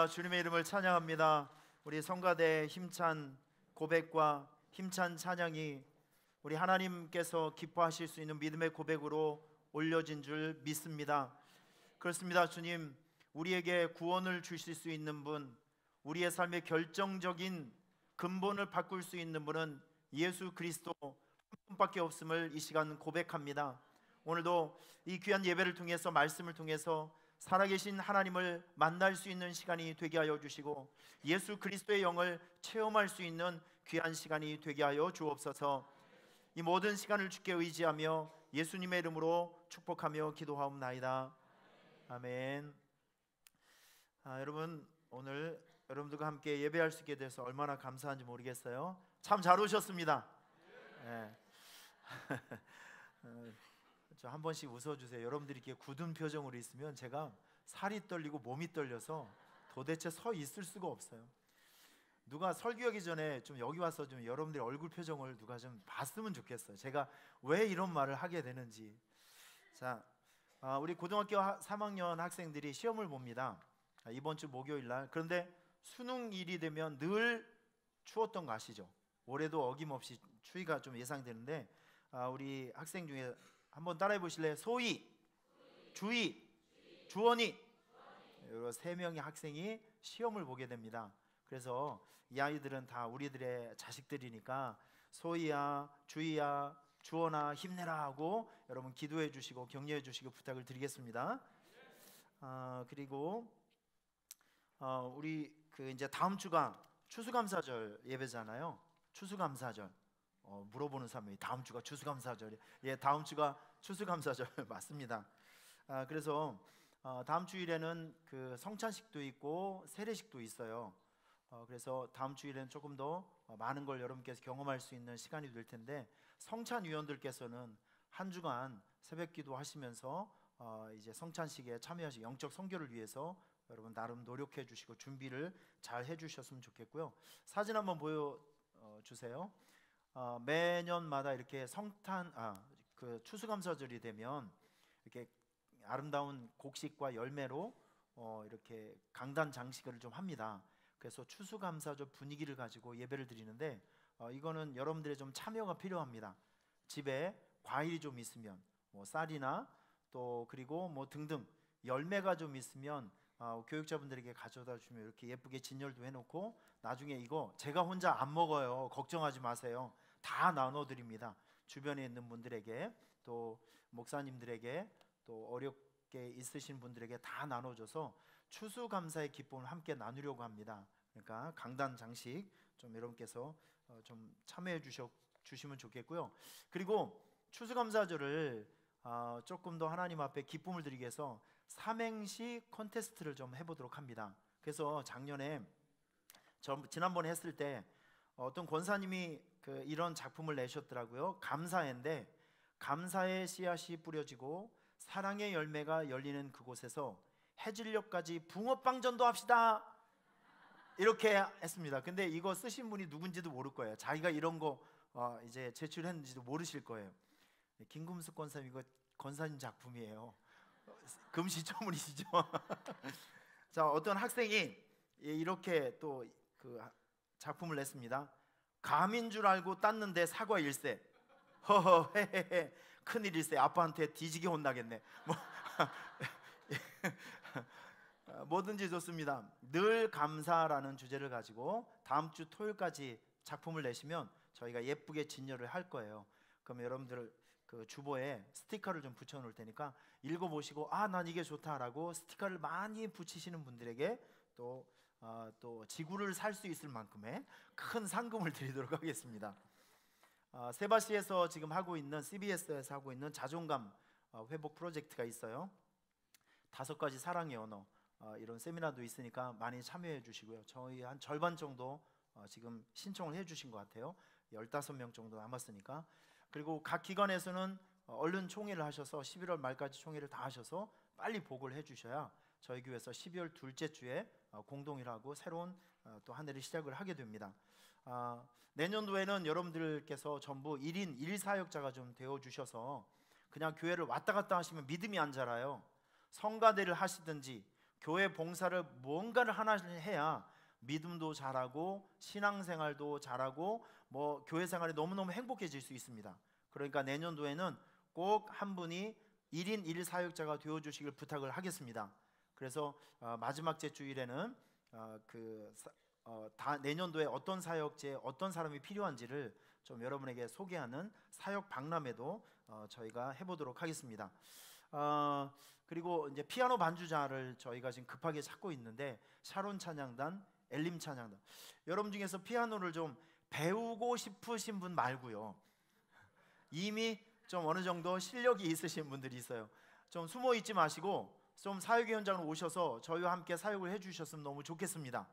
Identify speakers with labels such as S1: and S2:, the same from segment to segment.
S1: 할렐루야, 주님의 이름을 찬양합니다. 우리 성가대 힘찬 고백과 힘찬 찬양이 우리 하나님께서 기뻐하실 수 있는 믿음의 고백으로 올려진 줄 믿습니다. 그렇습니다. 주님, 우리에게 구원을 주실 수 있는 분, 우리의 삶의 결정적인 근본을 바꿀 수 있는 분은 예수 그리스도 한 분밖에 없음을 이 시간 고백합니다. 오늘도 이 귀한 예배를 통해서, 말씀을 통해서 살아계신 하나님을 만날 수 있는 시간이 되게 하여 주시고, 예수 그리스도의 영을 체험할 수 있는 귀한 시간이 되게 하여 주옵소서. 이 모든 시간을 주께 의지하며 예수님의 이름으로 축복하며 기도하옵나이다. 아멘. 여러분, 오늘 여러분들과 함께 예배할 수 있게 돼서 얼마나 감사한지 모르겠어요. 참 잘 오셨습니다. 네. 저 한 번씩 웃어주세요. 여러분들이 이렇게 굳은 표정으로 있으면 제가 살이 떨리고 몸이 떨려서 도대체 서 있을 수가 없어요. 누가 설교하기 전에 좀 여기 와서 좀 여러분들의 얼굴 표정을 누가 좀 봤으면 좋겠어요. 제가 왜 이런 말을 하게 되는지. 자, 우리 고등학교 3학년 학생들이 시험을 봅니다. 이번 주 목요일 날. 그런데 수능일이 되면 늘 추웠던 거 아시죠? 올해도 어김없이 추위가 좀 예상되는데, 우리 학생 중에 한번 따라해 보실래요? 소희, 주희, 주원이, 이런 세 명의 학생이 시험을 보게 됩니다. 그래서 이 아이들은 다 우리들의 자식들이니까 소희야, 주희야, 주원아 힘내라 하고 여러분 기도해 주시고 격려해 주시고 부탁을 드리겠습니다. 그리고 우리 이제 다음 주가 추수감사절 예배잖아요. 추수감사절. 물어보는 사람이 다음 주가 추수감사절이, 예, 다음 주가 추수감사절 맞습니다. 그래서 다음 주일에는 그 성찬식도 있고 세례식도 있어요. 그래서 다음 주일에는 조금 더 많은 걸 여러분께서 경험할 수 있는 시간이 될 텐데, 성찬위원들께서는 한 주간 새벽기도 하시면서 이제 성찬식에 참여하시 영적 선교를 위해서 여러분 나름 노력해 주시고 준비를 잘 해주셨으면 좋겠고요. 사진 한번 보여주세요. 매년마다 이렇게 그 추수감사절이 되면 이렇게 아름다운 곡식과 열매로 이렇게 강단 장식을 좀 합니다. 그래서 추수감사절 분위기를 가지고 예배를 드리는데, 이거는 여러분들의 좀 참여가 필요합니다. 집에 과일이 좀 있으면 뭐 쌀이나 또 그리고 뭐 등등 열매가 좀 있으면 교육자분들에게 가져다 주면 이렇게 예쁘게 진열도 해놓고, 나중에 이거 제가 혼자 안 먹어요, 걱정하지 마세요, 다 나눠드립니다. 주변에 있는 분들에게, 또 목사님들에게, 또 어렵게 있으신 분들에게 다 나눠줘서 추수감사의 기쁨을 함께 나누려고 합니다. 그러니까 강단 장식 좀 여러분께서 좀 참여해 주시면 좋겠고요. 그리고 추수감사절을 조금 더 하나님 앞에 기쁨을 드리기 위해서 삼행시 콘테스트를 좀 해보도록 합니다. 그래서 작년에 지난번에 했을 때 어떤 권사님이 이런 작품을 내셨더라고요. 감사해인데, 감사의 씨앗이 뿌려지고 사랑의 열매가 열리는 그곳에서 해질녘까지 붕어빵전도 합시다, 이렇게 했습니다. 근데 이거 쓰신 분이 누군지도 모를 거예요. 자기가 이런 거 이제 제출했는지도 모르실 거예요. 김금숙 권사님, 이거 권사님 작품이에요. 금시초문이시죠? 자, 어떤 학생이 이렇게 또 그 작품을 냈습니다. 감인 줄 알고 땄는데 사과 일세, 허허 헤헤헤 큰일일세, 아빠한테 뒤지게 혼나겠네. 뭐든지 좋습니다. 늘 감사라는 주제를 가지고 다음 주 토요일까지 작품을 내시면 저희가 예쁘게 진열을 할 거예요. 그럼 여러분들 그 주보에 스티커를 좀 붙여 놓을 테니까 읽어보시고, 난 이게 좋다라고 스티커를 많이 붙이시는 분들에게 또 지구를 살 수 있을 만큼의 큰 상금을 드리도록 하겠습니다. 세바시에서 지금 하고 있는, CBS에서 하고 있는 자존감 회복 프로젝트가 있어요. 5가지 사랑의 언어, 이런 세미나도 있으니까 많이 참여해 주시고요. 저희 한 절반 정도 지금 신청을 해 주신 것 같아요. 15명 정도 남았으니까. 그리고 각 기관에서는 얼른 총회를 하셔서 11월 말까지 총회를 다 하셔서 빨리 보고를 해 주셔야 저희 교회에서 12월 둘째 주에 공동일하고 새로운 또 한 해를 시작을 하게 됩니다. 내년도에는 여러분들께서 전부 1인 1사역자가 좀 되어 주셔서 그냥 교회를 왔다 갔다 하시면 믿음이 안 자라요. 성가대를 하시든지 교회 봉사를 뭔가를 하나 해야 믿음도 잘하고 신앙생활도 잘하고 뭐 교회 생활이 너무너무 행복해질 수 있습니다. 그러니까 내년도에는 꼭 한 분이 1인 1 사역자가 되어주시길 부탁을 하겠습니다. 그래서 마지막 제 주일에는 내년도에 어떤 사역제, 어떤 사람이 필요한지를 좀 여러분에게 소개하는 사역 박람회도 저희가 해보도록 하겠습니다. 그리고 이제 피아노 반주자를 저희가 지금 급하게 찾고 있는데 샤론 찬양단, 엘림 찬양단. 여러분 중에서 피아노를 좀 배우고 싶으신 분 말고요, 이미 좀 어느 정도 실력이 있으신 분들이 있어요. 좀 숨어 있지 마시고 좀 사역의 현장으로 오셔서 저희와 함께 사역을 해주셨으면 너무 좋겠습니다.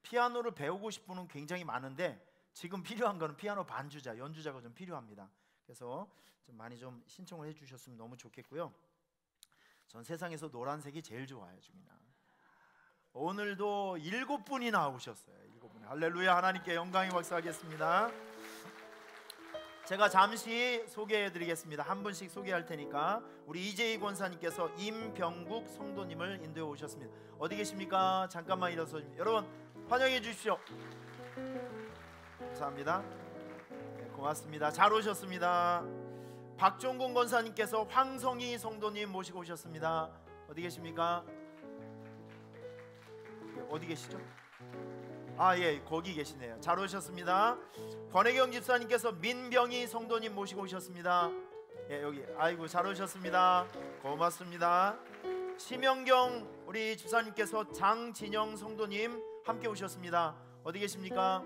S1: 피아노를 배우고 싶은 분은 굉장히 많은데 지금 필요한 거는 피아노 반주자, 연주자가 좀 필요합니다. 그래서 좀 많이 좀 신청을 해주셨으면 너무 좋겠고요. 전 세상에서 노란색이 제일 좋아요. 중이나 오늘도 7분이 나오셨어요. 7분. 할렐루야. 하나님께 영광의 박수 하겠습니다. 제가 잠시 소개해드리겠습니다. 한 분씩 소개할 테니까 우리 이재희 권사님께서 임병국 성도님을 인도해 오셨습니다. 어디 계십니까? 잠깐만 일어서 여러분 환영해 주십시오. 감사합니다. 네, 고맙습니다. 잘 오셨습니다. 박종곤 권사님께서 황성희 성도님 모시고 오셨습니다. 어디 계십니까? 어디 계시죠? 예, 거기 계시네요. 잘 오셨습니다. 권혜경 집사님께서 민병희 성도님 모시고 오셨습니다. 예, 여기. 아이고, 잘 오셨습니다. 고맙습니다. 심영경 우리 집사님께서 장진영 성도님 함께 오셨습니다. 어디 계십니까?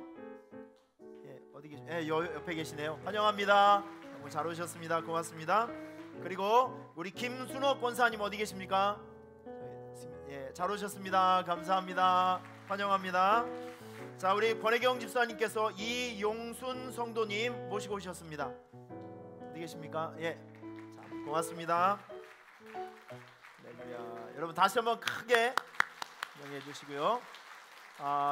S1: 예, 어디 계시? 예, 옆에 계시네요. 환영합니다. 너무 잘 오셨습니다. 고맙습니다. 그리고 우리 김순옥 권사님 어디 계십니까? 예, 잘 오셨습니다. 감사합니다. 환영합니다. 자, 우리 권혜경 집사님께서 이용순 성도님 모시고 오셨습니다. 어디 계십니까? 예, 자, 고맙습니다. 할렐루야. 여러분 다시 한번 크게 영해 주시고요.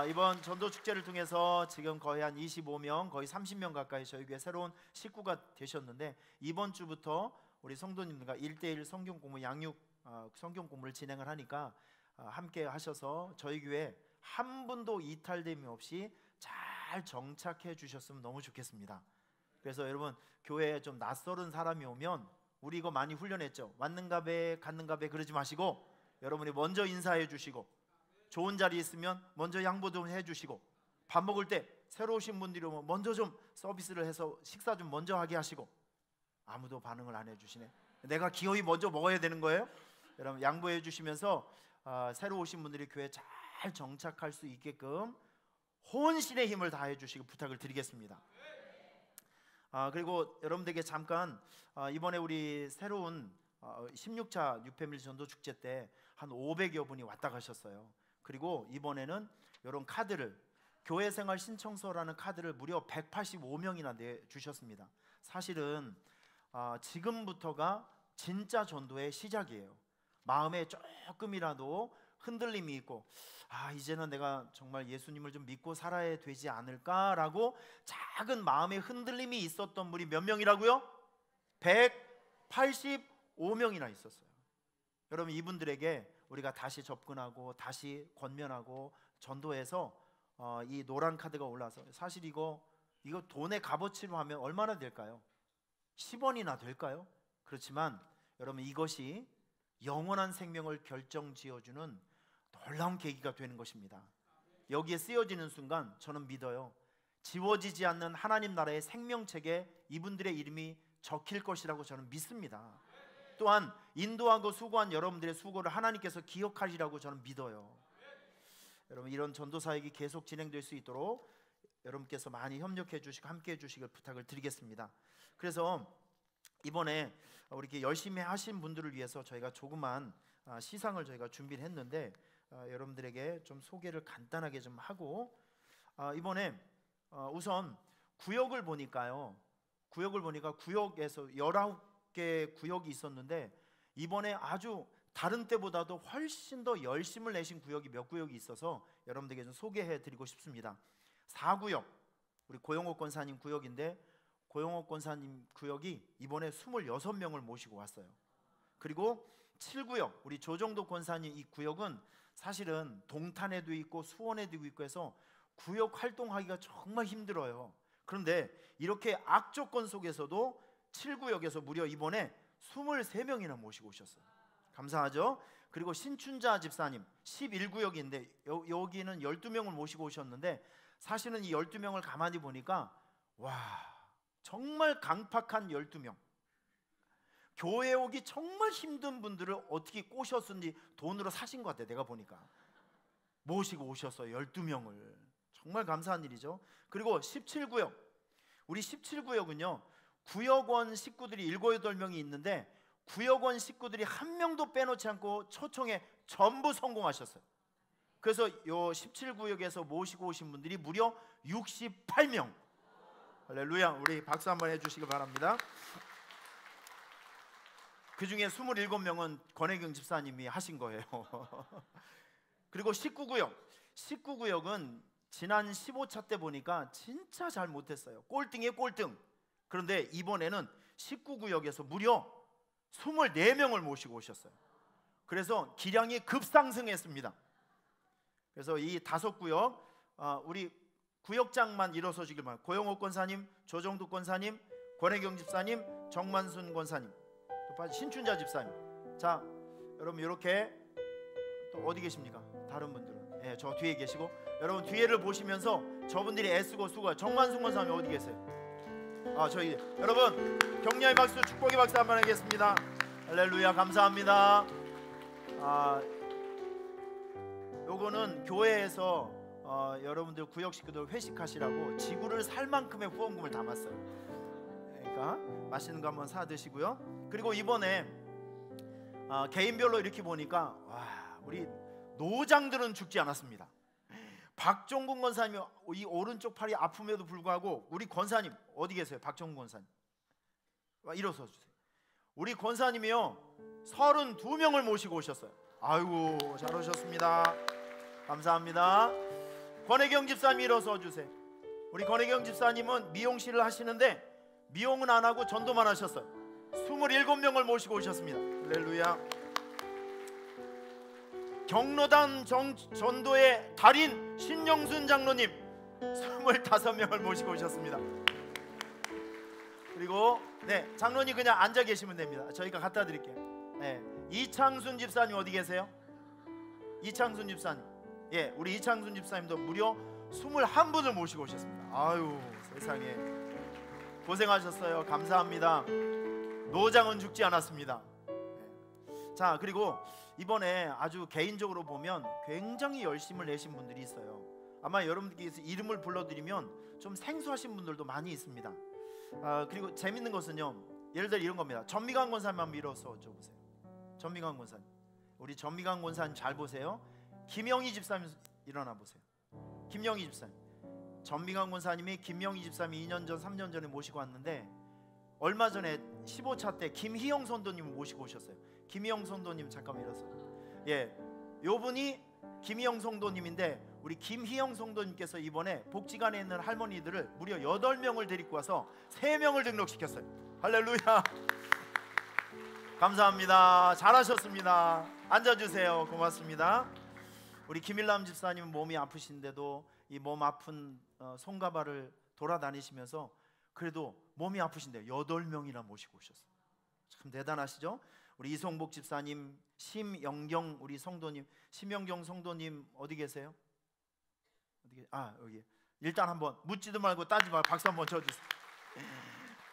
S1: 이번 전도 축제를 통해서 지금 거의 한 25명, 거의 30명 가까이 저희 교회 새로운 식구가 되셨는데 이번 주부터 우리 성도님들과 1:1 성경 공부 양육 성경 공부를 진행을 하니까 함께 하셔서 저희 교회 한 분도 이탈됨이 없이 잘 정착해 주셨으면 너무 좋겠습니다. 그래서 여러분 교회에 좀 낯설은 사람이 오면 우리 이거 많이 훈련했죠. 왔는가배 갔는가배 그러지 마시고 여러분이 먼저 인사해 주시고 좋은 자리 있으면 먼저 양보 좀 해주시고 밥 먹을 때 새로 오신 분들이 오면 먼저 좀 서비스를 해서 식사 좀 먼저 하게 하시고 아무도 반응을 안 해주시네. 내가 기어이 먼저 먹어야 되는 거예요? 여러분 양보해 주시면서 새로 오신 분들이 교회에 잘 정착할 수 있게끔 혼신의 힘을 다해 주시기 부탁을 드리겠습니다. 그리고 여러분들에게 잠깐 이번에 우리 새로운 16차 뉴패밀리 전도 축제 때 한 500여 분이 왔다 가셨어요. 그리고 이번에는 이런 카드를 교회 생활 신청서라는 카드를 무려 185명이나 내주셨습니다. 사실은 지금부터가 진짜 전도의 시작이에요. 마음에 조금이라도 흔들림이 있고 이제는 내가 정말 예수님을 좀 믿고 살아야 되지 않을까라고 작은 마음의 흔들림이 있었던 분이 몇 명이라고요? 185명이나 있었어요. 여러분 이분들에게 우리가 다시 접근하고 다시 권면하고 전도해서 이 노란 카드가 올라서 사실 이거 돈의 값어치로 하면 얼마나 될까요? 10원이나 될까요? 그렇지만 여러분 이것이 영원한 생명을 결정지어주는 놀라운 계기가 되는 것입니다. 여기에 쓰여지는 순간 저는 믿어요. 지워지지 않는 하나님 나라의 생명책에 이분들의 이름이 적힐 것이라고 저는 믿습니다. 또한 인도하고 수고한 여러분들의 수고를 하나님께서 기억하시라고 저는 믿어요. 여러분 이런 전도 사역이 계속 진행될 수 있도록 여러분께서 많이 협력해 주시고 함께 해 주시길 부탁을 드리겠습니다. 그래서 이번에 우리 이렇게 열심히 하신 분들을 위해서 저희가 조그만 시상을 저희가 준비를 했는데 여러분들에게 좀 소개를 간단하게 좀 하고 이번에 우선 구역을 보니까 구역에서 19개 구역이 있었는데 이번에 아주 다른 때보다도 훨씬 더 열심을 내신 구역이 몇 구역이 있어서 여러분들에게 좀 소개해 드리고 싶습니다. 4구역 우리 고영옥 권사님 구역인데 고영옥 권사님 구역이 이번에 26명을 모시고 왔어요. 그리고 7구역 우리 조정도 권사님 이 구역은 사실은 동탄에도 있고 수원에도 있고 해서 구역 활동하기가 정말 힘들어요. 그런데 이렇게 악조건 속에서도 7구역에서 무려 이번에 23명이나 모시고 오셨어요. 감사하죠? 그리고 신춘자 집사님 11구역인데 여기는 12명을 모시고 오셨는데, 사실은 이 12명을 가만히 보니까 와, 정말 강팍한 12명, 교회 오기 정말 힘든 분들을 어떻게 꼬셨는지 돈으로 사신 것 같아요. 내가 보니까 모시고 오셨어요. 12명을. 정말 감사한 일이죠. 그리고 17구역, 우리 17구역은요 구역원 식구들이 7, 8명이 있는데 구역원 식구들이 한 명도 빼놓지 않고 초청에 전부 성공하셨어요. 그래서 요 17구역에서 모시고 오신 분들이 무려 68명. 할렐루야. 우리 박수 한번 해주시기 바랍니다. 그 중에 27명은 권혜경 집사님이 하신 거예요. 그리고 19구역은 지난 15차 때 보니까 진짜 잘 못했어요. 꼴등이에요, 꼴등. 그런데 이번에는 19구역에서 무려 24명을 모시고 오셨어요. 그래서 기량이 급상승했습니다. 그래서 이 5구역 우리 구역장만 일어서 주길 바랍니다. 고영옥 권사님, 조정두 권사님, 권혜경 집사님, 정만순 권사님, 또 신춘자 집사님. 자, 여러분 이렇게 또 어디 계십니까? 다른 분들은 예, 저 뒤에 계시고, 여러분 뒤에를 보시면서 저분들이 애쓰고 수고해요. 정만순 권사님 어디 계세요? 저희 여러분 격려의 박수, 축복의 박수 한번 하겠습니다. 할렐루야. 감사합니다. 요거는 교회에서 여러분들 구역 식구들 회식하시라고 지구를 살 만큼의 후원금을 담았어요. 그러니까 맛있는 거 한번 사 드시고요. 그리고 이번에 개인별로 이렇게 보니까 와, 우리 노장들은 죽지 않았습니다. 박종근 권사님 이 오른쪽 팔이 아픔에도 불구하고, 우리 권사님 어디 계세요? 박종근 권사님 일어서 주세요. 우리 권사님이요 32명을 모시고 오셨어요. 아이고 잘 오셨습니다. 감사합니다. 권혜경 집사님 일어서 주세요. 우리 권혜경 집사님은 미용실을 하시는데 미용은 안 하고 전도만 하셨어요. 27명을 모시고 오셨습니다. 할렐루야. 경로당 전도의 달인 신영순 장로님 25명을 모시고 오셨습니다. 그리고 장로님 그냥 앉아 계시면 됩니다. 저희가 갖다 드릴게요. 이창순 집사님 어디 계세요? 이창순 집사님, 우리 이창순 집사님도 무려 21분을 모시고 오셨습니다. 아유 세상에 고생하셨어요. 감사합니다. 노장은 죽지 않았습니다. 자, 그리고 이번에 아주 개인적으로 보면 굉장히 열심을 내신 분들이 있어요. 아마 여러분들께서 이름을 불러드리면 좀 생소하신 분들도 많이 있습니다. 그리고 재밌는 것은요, 예를 들어 이런 겁니다. 전미강 권사님 한번 일어서 줘보세요. 전미강 권사님, 우리 전미강 권사님 잘 보세요. 김영희 집사님 일어나 보세요. 김영희 집사님, 전미강 권사님이 김영희 집사님 2년 전 3년 전에 모시고 왔는데, 얼마 전에 15차 때 김희영 선도님을 모시고 오셨어요. 김희영 선도님 잠깐만 일어서. 요분이 김희영 성도님인데, 우리 김희영 성도님께서 이번에 복지관에 있는 할머니들을 무려 8명을 데리고 와서 3명을 등록시켰어요. 할렐루야. 감사합니다. 잘하셨습니다. 앉아주세요. 고맙습니다. 우리 김일남 집사님은 몸이 아프신데도 이 몸 아픈 손가발을 돌아다니시면서 그래도 몸이 아프신데 8명이나 모시고 오셨어요. 참 대단하시죠? 우리 이송복 집사님, 심영경 우리 성도님, 심영경 성도님 어디 계세요? 여기. 일단 한번 묻지도 말고 따지지 말고 박수 한번 쳐주세요.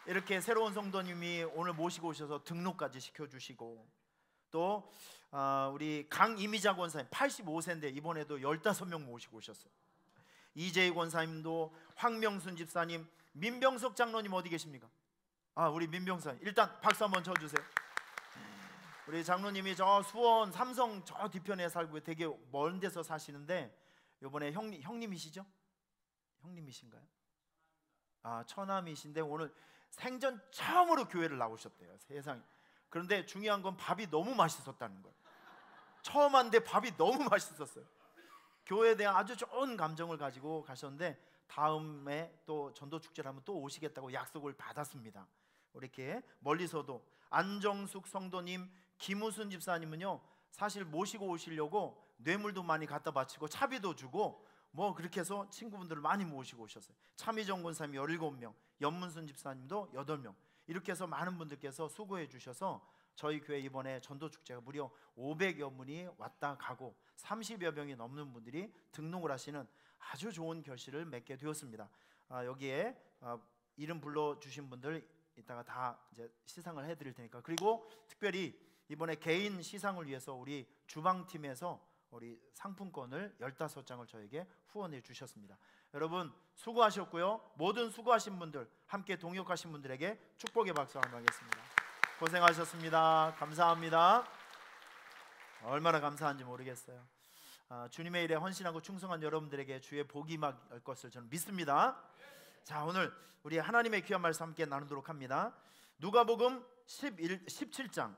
S1: 이렇게 새로운 성도님이 오늘 모시고 오셔서 등록까지 시켜주시고, 또 우리 강이미자 권사님 85세인데 이번에도 15명 모시고 오셨어요. 이재희 권사님도, 황명순 집사님, 민병석 장로님 어디 계십니까? 우리 민병사님 일단 박수 한번 쳐주세요. 우리 장로님이 저 수원 삼성 저 뒤편에 살고 되게 먼 데서 사시는데 이번에 형님이시죠? 형님이신가요? 처남이신데 오늘 생전 처음으로 교회를 나오셨대요. 세상에. 그런데 중요한 건 밥이 너무 맛있었다는 거예요. 처음 왔는데 밥이 너무 맛있었어요. 교회에 대한 아주 좋은 감정을 가지고 가셨는데 다음에 또 전도축제를 하면 또 오시겠다고 약속을 받았습니다. 이렇게 멀리서도 안정숙 성도님, 김우순 집사님은요 사실 모시고 오시려고 뇌물도 많이 갖다 바치고 차비도 주고 뭐 그렇게 해서 친구분들을 많이 모시고 오셨어요. 차미정 권사님 17명, 연문순 집사님도 8명, 이렇게 해서 많은 분들께서 수고해 주셔서 저희 교회 이번에 전도축제가 무려 500여 분이 왔다 가고 30여 명이 넘는 분들이 등록을 하시는 아주 좋은 결실을 맺게 되었습니다. 여기에 이름 불러주신 분들 이따가 다 이제 시상을 해드릴 테니까. 그리고 특별히 이번에 개인 시상을 위해서 우리 주방팀에서 우리 상품권을 15장을 저에게 후원해 주셨습니다. 여러분 수고하셨고요. 모든 수고하신 분들, 함께 동역하신 분들에게 축복의 박수 한번 하겠습니다. 고생하셨습니다. 감사합니다. 얼마나 감사한지 모르겠어요. 주님의 일에 헌신하고 충성한 여러분들에게 주의 복이 임할 것을 저는 믿습니다. 자, 오늘 우리 하나님의 귀한 말씀 함께 나누도록 합니다. 누가복음 17장.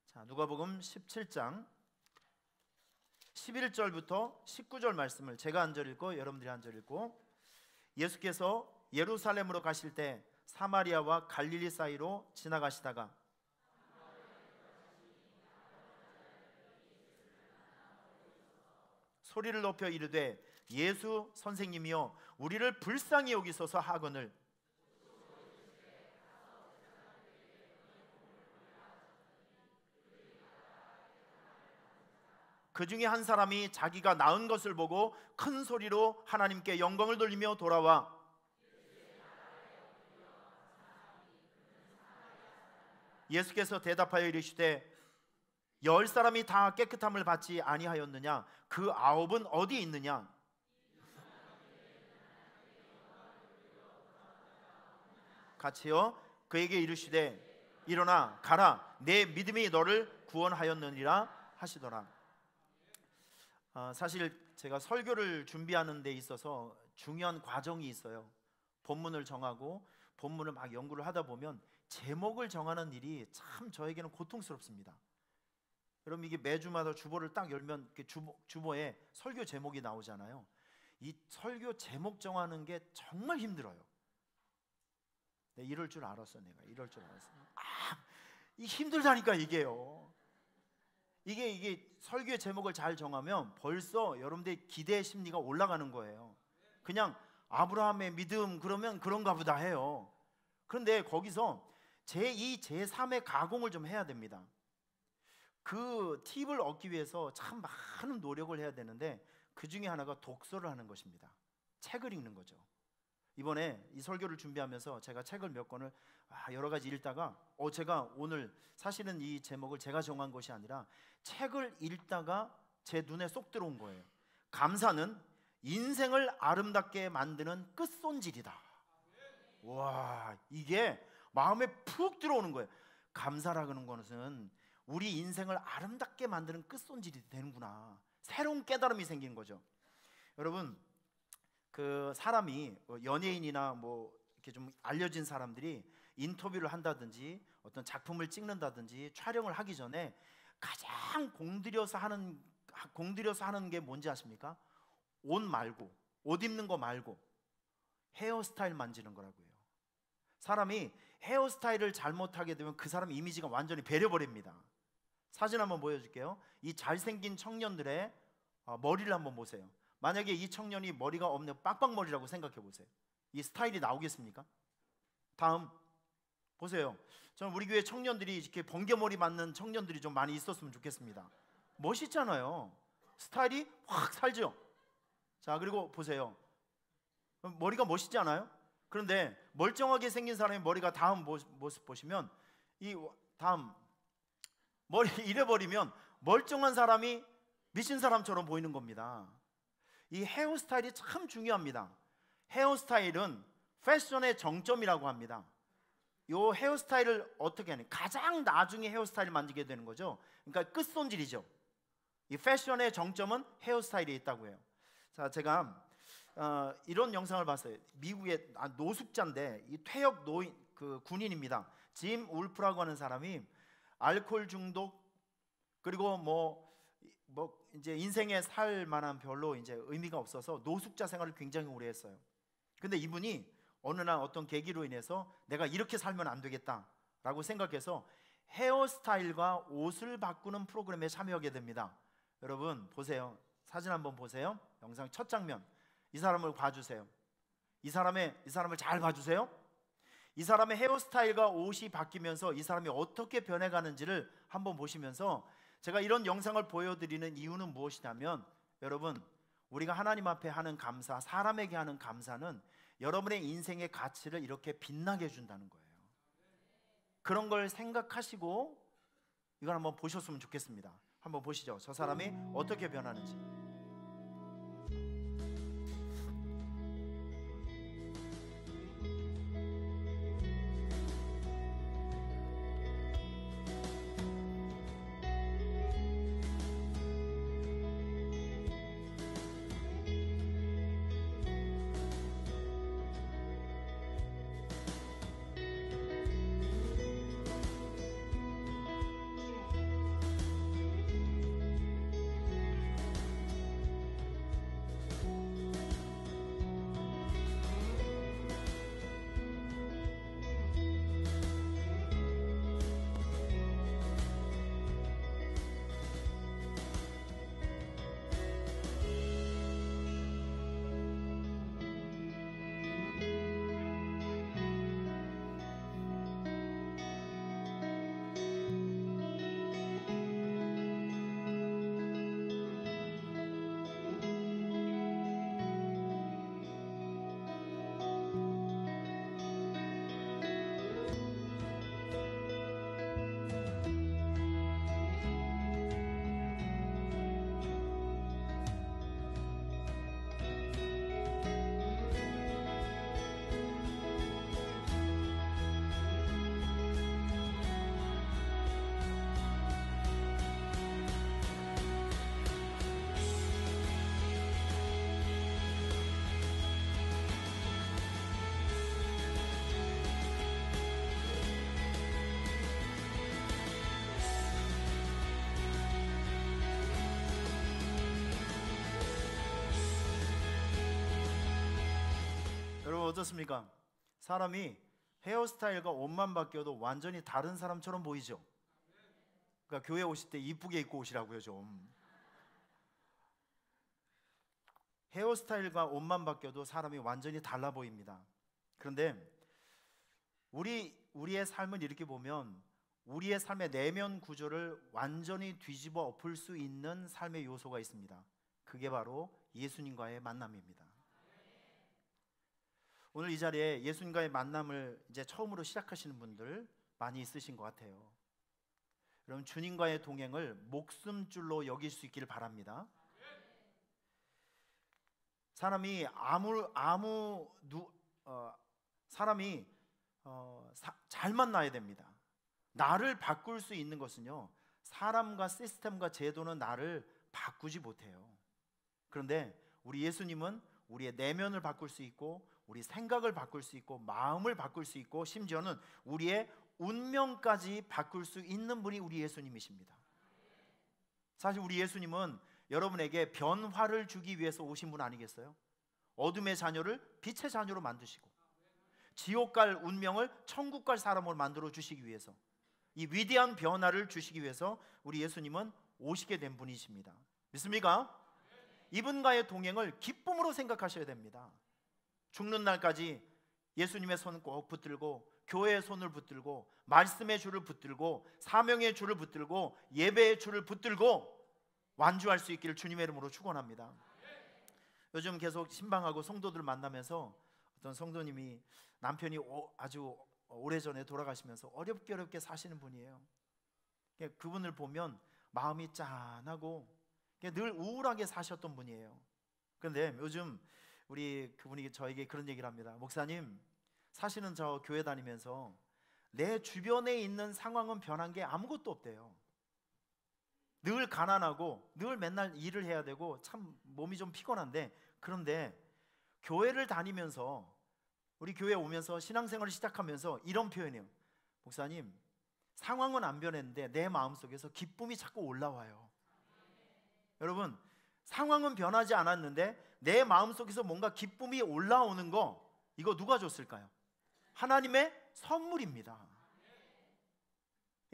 S1: 자, 누가복음 17장 11절부터 19절 말씀을 제가 한 절 읽고 여러분들이 한 절 읽고, 예수께서 예루살렘으로 가실 때 사마리아와 갈릴리 사이로 지나가시다가 소리를 높여 이르되 예수 선생님이여 우리를 불쌍히 여기소서 하거늘 그 중에 한 사람이 자기가 낳은 것을 보고 큰 소리로 하나님께 영광을 돌리며 돌아와 예수께서 대답하여 이르시되 10사람이 다 깨끗함을 받지 아니하였느냐? 그 9은 어디 있느냐? 같이요. 그에게 이르시되 일어나 가라, 내 믿음이 너를 구원하였느니라 하시더라. 사실 제가 설교를 준비하는 데 있어서 중요한 과정이 있어요. 본문을 정하고 본문을 막 연구를 하다 보면 제목을 정하는 일이 참 저에게는 고통스럽습니다. 여러분 이게 매주마다 주보를 딱 열면 주보에 설교 제목이 나오잖아요. 이 설교 제목 정하는 게 정말 힘들어요. 내가 이럴 줄 알았어. 내가 이럴 줄 알았어. 이 힘들다니까 이게요. 이게 설교의 제목을 잘 정하면 벌써 여러분들의 기대 심리가 올라가는 거예요. 그냥 아브라함의 믿음 그러면 그런가 보다 해요. 그런데 거기서 제2, 제3의 가공을 좀 해야 됩니다. 그 팁을 얻기 위해서 참 많은 노력을 해야 되는데 그 중에 하나가 독서를 하는 것입니다. 책을 읽는 거죠. 이번에 이 설교를 준비하면서 제가 책을 몇 권을 여러 가지 읽다가 제가 오늘 사실은 이 제목을 제가 정한 것이 아니라 책을 읽다가 제 눈에 쏙 들어온 거예요. 감사는 인생을 아름답게 만드는 끝손질이다. 와, 이게 마음에 푹 들어오는 거예요. 감사라는 것은 우리 인생을 아름답게 만드는 끝손질이 되는구나. 새로운 깨달음이 생기는 거죠. 여러분 그 사람이 연예인이나 뭐 이렇게 좀 알려진 사람들이 인터뷰를 한다든지 어떤 작품을 찍는다든지 촬영을 하기 전에 가장 공들여서 하는 게 뭔지 아십니까? 옷 말고, 옷 입는 거 말고 헤어스타일 만지는 거라고요. 사람이 헤어스타일을 잘못하게 되면 그 사람 이미지가 완전히 배려버립니다. 사진 한번 보여줄게요. 이 잘생긴 청년들의 머리를 한번 보세요. 만약에 이 청년이 머리가 없는 빡빡머리라고 생각해 보세요. 이 스타일이 나오겠습니까? 다음 보세요. 저는 우리 교회 청년들이 이렇게 번개머리 맞는 청년들이 좀 많이 있었으면 좋겠습니다. 멋있잖아요. 스타일이 확 살죠. 자, 그리고 보세요. 머리가 멋있지 않아요? 그런데 멀쩡하게 생긴 사람의 머리가 다음 모습 보시면 이 다음 머리 잃어버리면 멀쩡한 사람이 미친 사람처럼 보이는 겁니다. 이 헤어스타일이 참 중요합니다. 헤어스타일은 패션의 정점이라고 합니다. 이 헤어스타일을 어떻게 하냐, 가장 나중에 헤어스타일을 만지게 되는 거죠. 그러니까 끝손질이죠. 이 패션의 정점은 헤어스타일에 있다고 해요. 자, 제가 이런 영상을 봤어요. 미국의 노숙자인데 이 퇴역 노인 그 군인입니다. 짐 울프라고 하는 사람이 알코올 중독 그리고 뭐 이제 인생에 살 만한 별로 이제 의미가 없어서 노숙자 생활을 굉장히 오래 했어요. 근데 이분이 어느 날 어떤 계기로 인해서 내가 이렇게 살면 안 되겠다라고 생각해서 헤어스타일과 옷을 바꾸는 프로그램에 참여하게 됩니다. 여러분 보세요. 사진 한번 보세요. 영상 첫 장면. 이 사람을 봐주세요. 이 사람을 잘 봐주세요. 이 사람의 헤어스타일과 옷이 바뀌면서 이 사람이 어떻게 변해가는지를 한번 보시면서, 제가 이런 영상을 보여드리는 이유는 무엇이냐면, 여러분 우리가 하나님 앞에 하는 감사, 사람에게 하는 감사는 여러분의 인생의 가치를 이렇게 빛나게 해준다는 거예요. 그런 걸 생각하시고 이걸 한번 보셨으면 좋겠습니다. 한번 보시죠. 저 사람이 어떻게 변하는지. 여러분 어떻습니까? 사람이 헤어스타일과 옷만 바뀌어도 완전히 다른 사람처럼 보이죠? 그러니까 교회 오실 때 이쁘게 입고 오시라고요. 좀 헤어스타일과 옷만 바뀌어도 사람이 완전히 달라 보입니다. 그런데 우리의 삶을 이렇게 보면 우리의 삶의 내면 구조를 완전히 뒤집어 엎을 수 있는 삶의 요소가 있습니다. 그게 바로 예수님과의 만남입니다. 오늘 이 자리에 예수님과의 만남을 이제 처음으로 시작하시는 분들 많이 있으신 것 같아요. 여러분 주님과의 동행을 목숨줄로 여길 수 있기를 바랍니다. 사람이 잘 만나야 됩니다. 나를 바꿀 수 있는 것은요, 사람과 시스템과 제도는 나를 바꾸지 못해요. 그런데 우리 예수님은 우리의 내면을 바꿀 수 있고, 우리 생각을 바꿀 수 있고, 마음을 바꿀 수 있고, 심지어는 우리의 운명까지 바꿀 수 있는 분이 우리 예수님이십니다. 사실 우리 예수님은 여러분에게 변화를 주기 위해서 오신 분 아니겠어요? 어둠의 자녀를 빛의 자녀로 만드시고, 지옥 갈 운명을 천국 갈 사람으로 만들어 주시기 위해서, 이 위대한 변화를 주시기 위해서 우리 예수님은 오시게 된 분이십니다. 믿습니까? 이분과의 동행을 기쁨으로 생각하셔야 됩니다. 죽는 날까지 예수님의 손 꼭 붙들고, 교회의 손을 붙들고, 말씀의 줄을 붙들고, 사명의 줄을 붙들고, 예배의 줄을 붙들고 완주할 수 있기를 주님의 이름으로 축원합니다. 요즘 계속 신방하고 성도들 만나면서 어떤 성도님이 남편이 아주 오래전에 돌아가시면서 어렵게 사시는 분이에요. 그분을 보면 마음이 짠하고 늘 우울하게 사셨던 분이에요. 그런데 요즘 그분이 저에게 그런 얘기를 합니다. 목사님, 사실은 저 교회 다니면서 내 주변에 있는 상황은 변한 게 아무것도 없대요. 늘 가난하고 늘 맨날 일을 해야 되고 참 몸이 좀 피곤한데, 그런데 교회를 다니면서, 우리 교회 오면서 신앙생활을 시작하면서 이런 표현이에요. 목사님, 상황은 안 변했는데 내 마음속에서 기쁨이 자꾸 올라와요. 여러분, 상황은 변하지 않았는데 내 마음속에서 뭔가 기쁨이 올라오는 거, 이거 누가 줬을까요? 하나님의 선물입니다.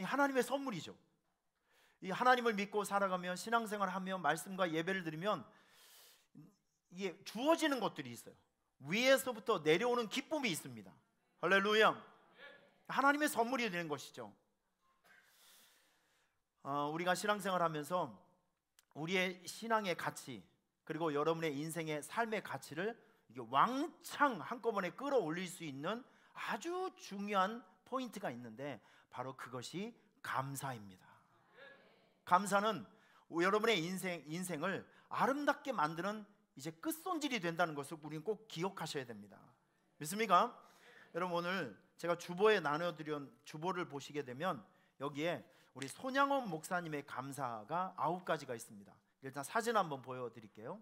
S1: 이 하나님의 선물이죠. 이 하나님을 믿고 살아가며 신앙생활을 하며 말씀과 예배를 드리면 이게 주어지는 것들이 있어요. 위에서부터 내려오는 기쁨이 있습니다. 할렐루야. 하나님의 선물이 되는 것이죠. 우리가 신앙생활을 하면서 우리의 신앙의 가치, 그리고 여러분의 인생의 삶의 가치를 이게 왕창 한꺼번에 끌어올릴 수 있는 아주 중요한 포인트가 있는데, 바로 그것이 감사입니다. 감사는 여러분의 인생을 아름답게 만드는 이제 끝손질이 된다는 것을 우리는 꼭 기억하셔야 됩니다. 믿습니까? 여러분, 오늘 제가 주보에 나눠드린 주보를 보시게 되면 여기에 우리 손양원 목사님의 감사가 9가지가 있습니다. 일단 사진 한번 보여드릴게요.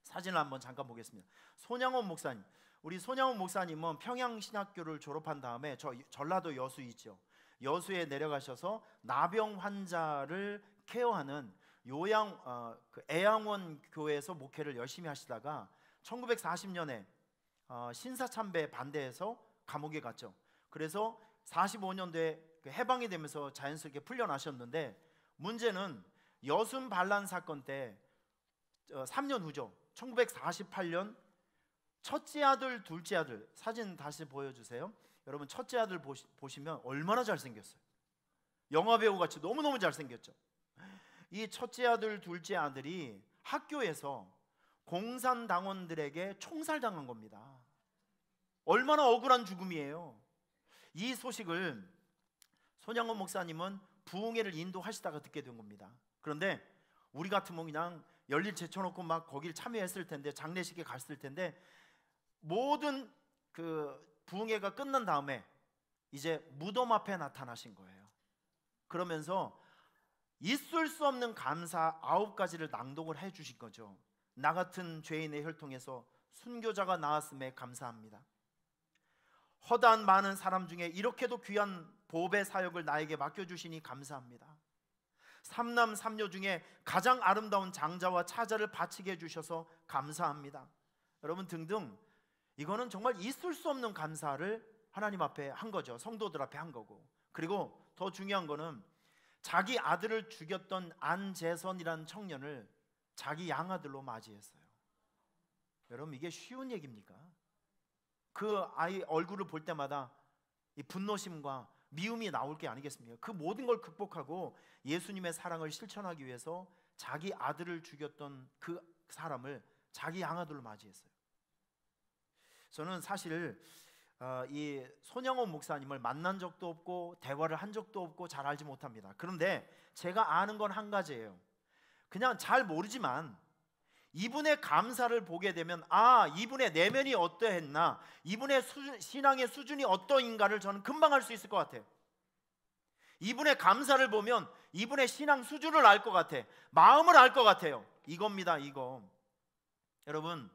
S1: 사진을 한번 잠깐 보겠습니다. 손양원 목사님, 우리 손양원 목사님은 평양신학교를 졸업한 다음에 전라도 여수 있죠. 여수에 내려가셔서 나병 환자를 케어하는 애양원 교회에서 목회를 열심히 하시다가 1940년에 신사참배 반대해서 감옥에 갔죠. 그래서 45년도에 해방이 되면서 자연스럽게 풀려나셨는데, 문제는 여순 반란 사건 때 3년 후죠. 1948년 첫째 아들, 둘째 아들, 사진 다시 보여주세요. 여러분, 첫째 아들 보시면 얼마나 잘생겼어요. 영화배우 같이 너무너무 잘생겼죠. 이 첫째 아들, 둘째 아들이 학교에서 공산당원들에게 총살당한 겁니다. 얼마나 억울한 죽음이에요. 이 소식을 손양원 목사님은 부흥회를 인도하시다가 듣게 된 겁니다. 그런데 우리 같으면 그냥 열일 제쳐놓고 막 거길 참여했을 텐데, 장례식에 갔을 텐데, 모든 그 부흥회가 끝난 다음에 이제 무덤 앞에 나타나신 거예요. 그러면서 있을 수 없는 감사 9가지를 낭독을 해 주신 거죠. 나 같은 죄인의 혈통에서 순교자가 나왔음에 감사합니다. 허다한 많은 사람 중에 이렇게도 귀한 보배 사역을 나에게 맡겨주시니 감사합니다. 삼남 삼녀 중에 가장 아름다운 장자와 차자를 바치게 해주셔서 감사합니다. 여러분, 등등. 이거는 정말 있을 수 없는 감사를 하나님 앞에 한 거죠. 성도들 앞에 한 거고. 그리고 더 중요한 거는 자기 아들을 죽였던 안재선이라는 청년을 자기 양아들로 맞이했어요. 여러분, 이게 쉬운 얘기입니까? 그 아이 얼굴을 볼 때마다 이 분노심과 미움이 나올 게 아니겠습니까? 그 모든 걸 극복하고 예수님의 사랑을 실천하기 위해서 자기 아들을 죽였던 그 사람을 자기 양아들로 맞이했어요. 저는 사실 이 손양원 목사님을 만난 적도 없고 대화를 한 적도 없고 잘 알지 못합니다. 그런데 제가 아는 건 한 가지예요. 그냥 잘 모르지만 이분의 감사를 보게 되면, 이분의 내면이 어떠했나, 이분의 신앙의 수준이 어떠인가를 저는 금방 알 수 있을 것 같아요. 이분의 감사를 보면 이분의 신앙 수준을 알 것 같아. 마음을 알 것 같아요. 이겁니다, 이거. 여러분,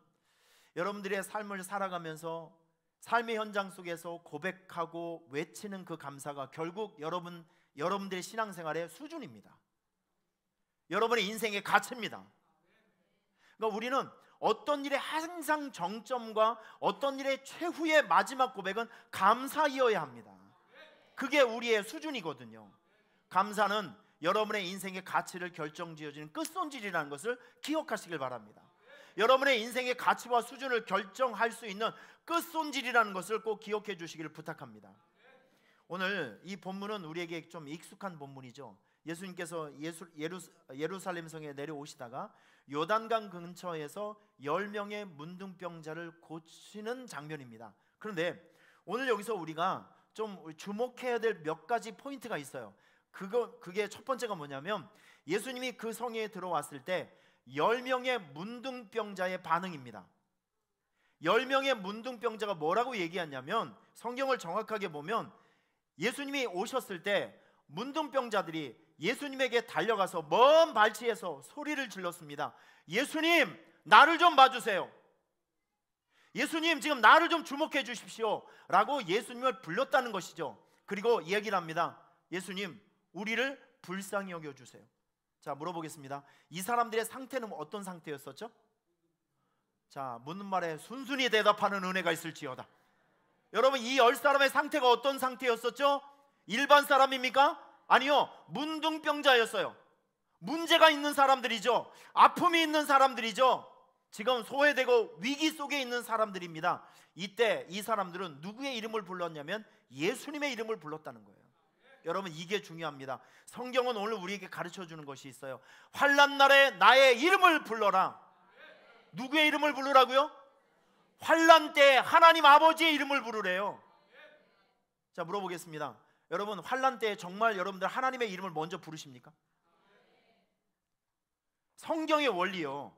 S1: 여러분들의 삶을 살아가면서 삶의 현장 속에서 고백하고 외치는 그 감사가 결국 여러분들의 신앙생활의 수준입니다. 여러분의 인생의 가치입니다. 그러니까 우리는 어떤 일의 항상 정점과 어떤 일의 최후의 마지막 고백은 감사이어야 합니다. 그게 우리의 수준이거든요. 감사는 여러분의 인생의 가치를 결정지어주는 끝손질이라는 것을 기억하시길 바랍니다. 여러분의 인생의 가치와 수준을 결정할 수 있는 끝손질이라는 것을 꼭 기억해 주시기를 부탁합니다. 오늘 이 본문은 우리에게 좀 익숙한 본문이죠. 예수님께서 예루살렘 성에 내려오시다가 요단강 근처에서 10명의 문둥병자를 고치는 장면입니다. 그런데 오늘 여기서 우리가 좀 주목해야 될 몇 가지 포인트가 있어요. 그게 첫 번째가 뭐냐면, 예수님이 그 성에 들어왔을 때 10명의 문둥병자의 반응입니다. 10명의 문둥병자가 뭐라고 얘기하냐면, 성경을 정확하게 보면 예수님이 오셨을 때 문둥병자들이 예수님에게 달려가서 먼 발치에서 소리를 질렀습니다. 예수님, 나를 좀 봐주세요. 예수님, 지금 나를 좀 주목해 주십시오 라고 예수님을 불렀다는 것이죠. 그리고 이야기를 합니다. 예수님, 우리를 불쌍히 여겨주세요. 자, 물어보겠습니다. 이 사람들의 상태는 어떤 상태였었죠? 자, 묻는 말에 순순히 대답하는 은혜가 있을지어다. 여러분, 이 10사람의 상태가 어떤 상태였었죠? 일반 사람입니까? 아니요, 문둥병자였어요. 문제가 있는 사람들이죠. 아픔이 있는 사람들이죠. 지금 소외되고 위기 속에 있는 사람들입니다. 이때 이 사람들은 누구의 이름을 불렀냐면 예수님의 이름을 불렀다는 거예요. 여러분, 이게 중요합니다. 성경은 오늘 우리에게 가르쳐 주는 것이 있어요. 환난 날에 나의 이름을 불러라. 누구의 이름을 부르라고요? 환난 때 하나님 아버지의 이름을 부르래요. 자, 물어보겠습니다. 여러분, 환난 때 정말 여러분들 하나님의 이름을 먼저 부르십니까? 성경의 원리요,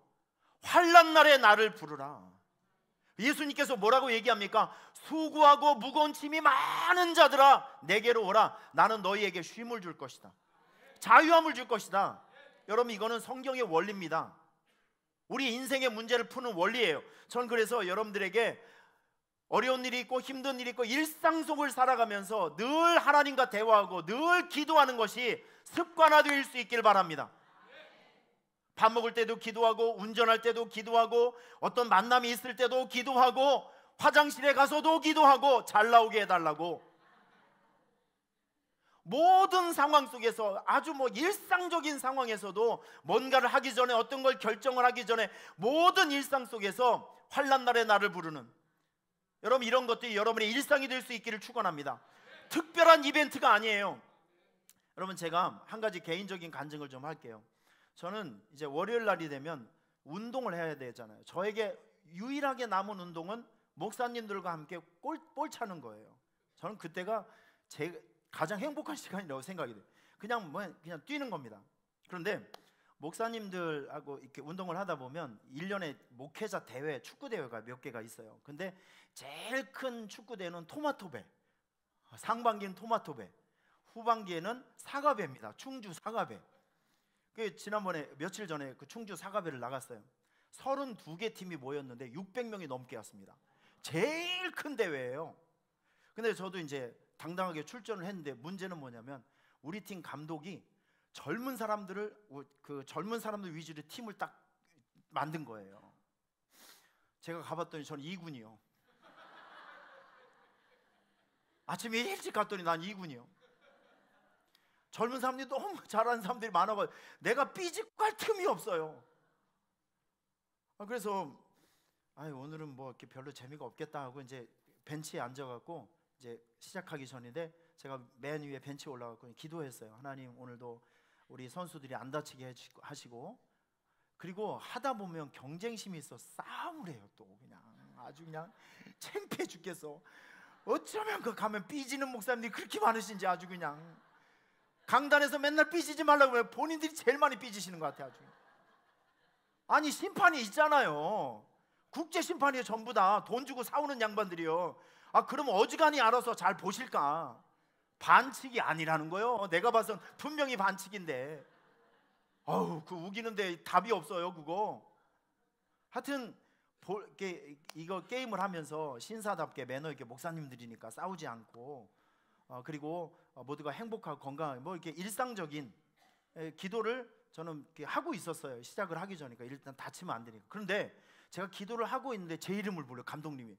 S1: 환난 날에 나를 부르라. 예수님께서 뭐라고 얘기합니까? 수고하고 무거운 짐이 많은 자들아 내게로 오라. 나는 너희에게 쉼을 줄 것이다. 자유함을 줄 것이다. 여러분, 이거는 성경의 원리입니다. 우리 인생의 문제를 푸는 원리예요. 전 그래서 여러분들에게 어려운 일이 있고 힘든 일이 있고 일상 속을 살아가면서 늘 하나님과 대화하고 늘 기도하는 것이 습관화될 수 있길 바랍니다. 밥 먹을 때도 기도하고, 운전할 때도 기도하고, 어떤 만남이 있을 때도 기도하고, 화장실에 가서도 기도하고, 잘 나오게 해달라고. 모든 상황 속에서, 아주 일상적인 상황에서도 뭔가를 하기 전에, 어떤 걸 결정을 하기 전에, 모든 일상 속에서 환난 날에 나를 부르는, 여러분, 이런 것들이 여러분의 일상이 될 수 있기를 축원합니다. 특별한 이벤트가 아니에요. 여러분, 제가 한 가지 개인적인 간증을 좀 할게요. 저는 이제 월요일 날이 되면 운동을 해야 되잖아요. 저에게 유일하게 남은 운동은 목사님들과 함께 볼 차는 거예요. 저는 그때가 제 가장 행복한 시간이라고 생각이 돼요. 그냥 뛰는 겁니다. 그런데 목사님들하고 이렇게 운동을 하다 보면 1년에 목회자 대회, 축구 대회가 몇 개가 있어요. 근데 제일 큰 축구 대회는 토마토배, 상반기는 토마토배, 후반기에는 사과배입니다. 충주 사과배. 지난번에 며칠 전에 그 충주 사과배를 나갔어요. 32개 팀이 모였는데 600명이 넘게 왔습니다. 제일 큰 대회예요. 근데 저도 이제 당당하게 출전을 했는데, 문제는 뭐냐면 우리 팀 감독이 젊은 사람들 위주로 팀을 딱 만든 거예요. 제가 가봤더니 저는 2군이요. 아침에 일찍 갔더니 난 2군이요. 젊은 사람들이 너무 잘하는 사람들이 많아서 내가 삐집갈 틈이 없어요. 그래서 오늘은 이렇게 별로 재미가 없겠다 하고 이제 벤치에 앉아갖고 이제 시작하기 전인데, 제가 맨 위에 벤치에 올라가고 기도했어요. 하나님, 오늘도 우리 선수들이 안 다치게 하시고, 그리고 하다 보면 경쟁심이 있어 싸움을 해요. 또 그냥 아주 그냥 창피해 죽겠어. 어쩌면 가면 삐지는 목사님들이 그렇게 많으신지, 아주 그냥 강단에서 맨날 삐지지 말라고 하면 본인들이 제일 많이 삐지시는 것 같아요. 아주. 아니, 심판이 있잖아요. 국제 심판이에요. 전부 다 돈 주고 사오는 양반들이요. 그러면 어지간히 알아서 잘 보실까? 반칙이 아니라는 거예요. 내가 봐선 분명히 반칙인데, 그 우기는데 답이 없어요, 그거. 하여튼 이거 게임을 하면서 신사답게 매너 있게, 목사님들이니까 싸우지 않고, 그리고 모두가 행복하고 건강하게 이렇게 일상적인 기도를 저는 이렇게 하고 있었어요. 시작을 하기 전이니까 일단 다치면 안 되니까. 그런데 제가 기도를 하고 있는데 제 이름을 불러요. 감독님이.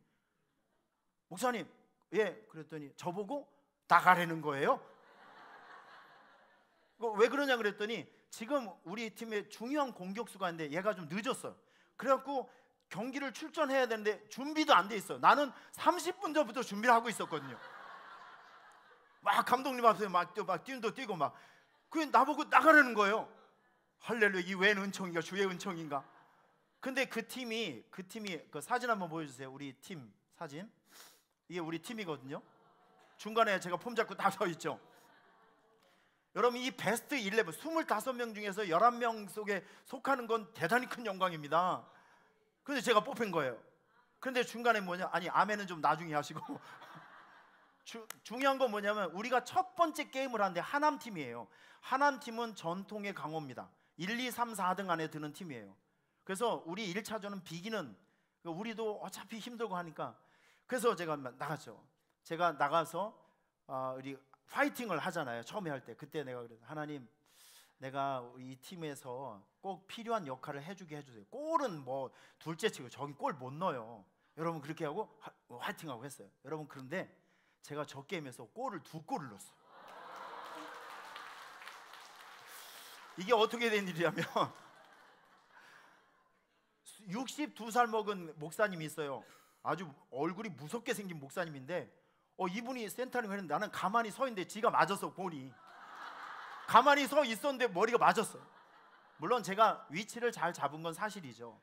S1: 목사님, 예. 그랬더니 저보고 나가라는 거예요. 왜 그러냐 그랬더니, 지금 우리 팀에 중요한 공격수가 있는데 얘가 좀 늦었어요. 그래갖고 경기를 출전해야 되는데 준비도 안 돼 있어요. 나는 30분 전부터 준비를 하고 있었거든요. 막 감독님 앞에서 막 뛰도 뛰고 그 나보고 나가라는 거예요. 할렐루야, 이 웬 은총인가, 주의 은총인가. 근데 그 팀이 그 사진 한번 보여주세요. 우리 팀 사진. 이게 우리 팀이거든요. 중간에 제가 폼 잡고 딱 서 있죠. 여러분, 이 베스트 11, 25명 중에서 11명 속에 속하는 건 대단히 큰 영광입니다. 근데 제가 뽑힌 거예요. 근데 중간에 아니, 아멘은 좀 나중에 하시고 중요한 건 뭐냐면, 우리가 첫 번째 게임을 하는데 하남팀이에요. 하남팀은 전통의 강호입니다. 1, 2, 3, 4등 안에 드는 팀이에요. 그래서 우리 1차전은 비기는, 우리도 어차피 힘들고 하니까, 그래서 제가 나갔죠. 제가 나가서 우리 파이팅을 하잖아요. 처음에 할 때. 그때 내가 그래서, 하나님, 내가 이 팀에서 꼭 필요한 역할을 해주게 해주세요. 골은 둘째치고 저기 골 못 넣어요. 여러분, 그렇게 하고 화이팅하고 했어요. 여러분, 그런데 제가 저 게임에서 골을 2골을 넣었어요. 이게 어떻게 된 일이냐면 62살 먹은 목사님이 있어요. 아주 얼굴이 무섭게 생긴 목사님인데 이분이 센터링을 했는데 나는 가만히 서 있는데 지가 맞았어. 볼이 가만히 서 있었는데 머리가 맞았어요. 물론 제가 위치를 잘 잡은 건 사실이죠.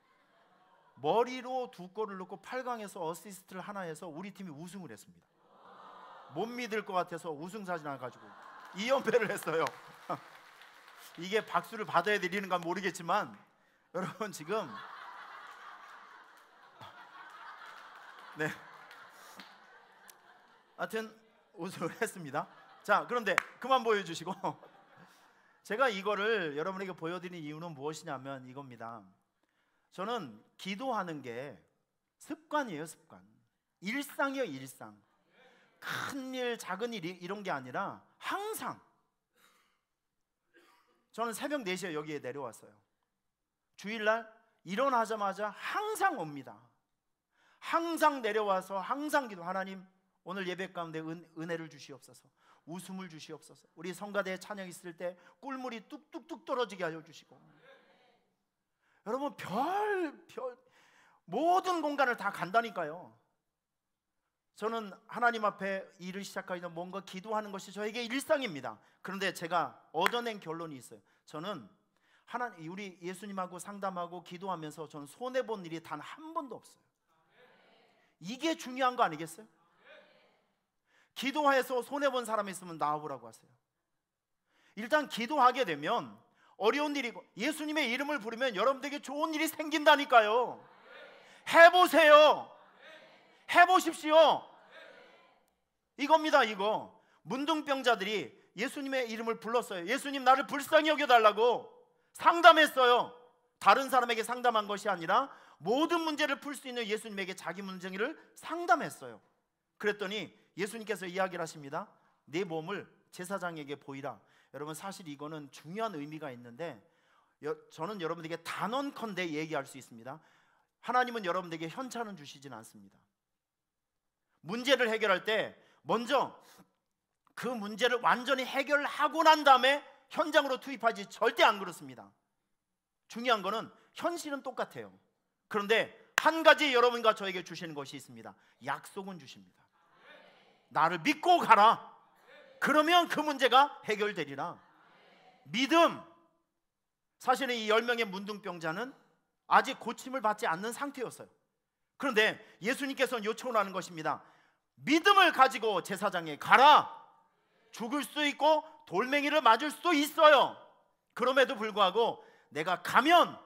S1: 머리로 2골을 넣고 8강에서 어시스트를 하나 해서 우리 팀이 우승을 했습니다. 못 믿을 것 같아서 우승사진 하나 가지고 2연패를 했어요. 이게 박수를 받아야 되는가 모르겠지만 여러분 지금 네, 하여튼 우승을 했습니다. 자, 그런데 그만 보여주시고 제가 이거를 여러분에게 보여드리는 이유는 무엇이냐면 이겁니다. 저는 기도하는 게 습관이에요. 습관. 일상이에요. 일상. 큰일 작은 일 이런 게 아니라 항상 저는 새벽 4시에 여기에 내려왔어요. 주일날 일어나자마자 항상 옵니다. 항상 내려와서 항상 기도. 하나님 오늘 예배 가운데 은혜를 주시옵소서. 웃음을 주시옵소서. 우리 성가대 찬양 있을 때 꿀물이 뚝뚝뚝 떨어지게 하여 주시고. 여러분 별 모든 공간을 다 간다니까요. 저는 하나님 앞에 일을 시작하기 전 뭔가 기도하는 것이 저에게 일상입니다. 그런데 제가 얻어낸 결론이 있어요. 저는 우리 예수님하고 상담하고 기도하면서 저는 손해본 일이 단 한 번도 없어요. 이게 중요한 거 아니겠어요? 기도해서 손해본 사람이 있으면 나와보라고 하세요. 일단 기도하게 되면 어려운 일이고 예수님의 이름을 부르면 여러분들에게 좋은 일이 생긴다니까요. 해보세요. 해보십시오. 이겁니다. 이거 문둥병자들이 예수님의 이름을 불렀어요. 예수님 나를 불쌍히 여겨달라고 상담했어요. 다른 사람에게 상담한 것이 아니라 모든 문제를 풀 수 있는 예수님에게 자기 문제를 상담했어요. 그랬더니 예수님께서 이야기를 하십니다. 내 몸을 제사장에게 보이라. 여러분 사실 이거는 중요한 의미가 있는데 저는 여러분에게 단언컨대 얘기할 수 있습니다. 하나님은 여러분에게 현찰은 주시진 않습니다. 문제를 해결할 때 먼저 그 문제를 완전히 해결하고 난 다음에 현장으로 투입하지 절대 안 그렇습니다. 중요한 거는 현실은 똑같아요. 그런데 한 가지 여러분과 저에게 주시는 것이 있습니다. 약속은 주십니다. 나를 믿고 가라. 그러면 그 문제가 해결되리라. 믿음. 사실은 이 10명의 문둥병자는 아직 고침을 받지 않는 상태였어요. 그런데 예수님께서는 요청을 하는 것입니다. 믿음을 가지고 제사장에 가라. 죽을 수도 있고 돌멩이를 맞을 수도 있어요. 그럼에도 불구하고 내가 가면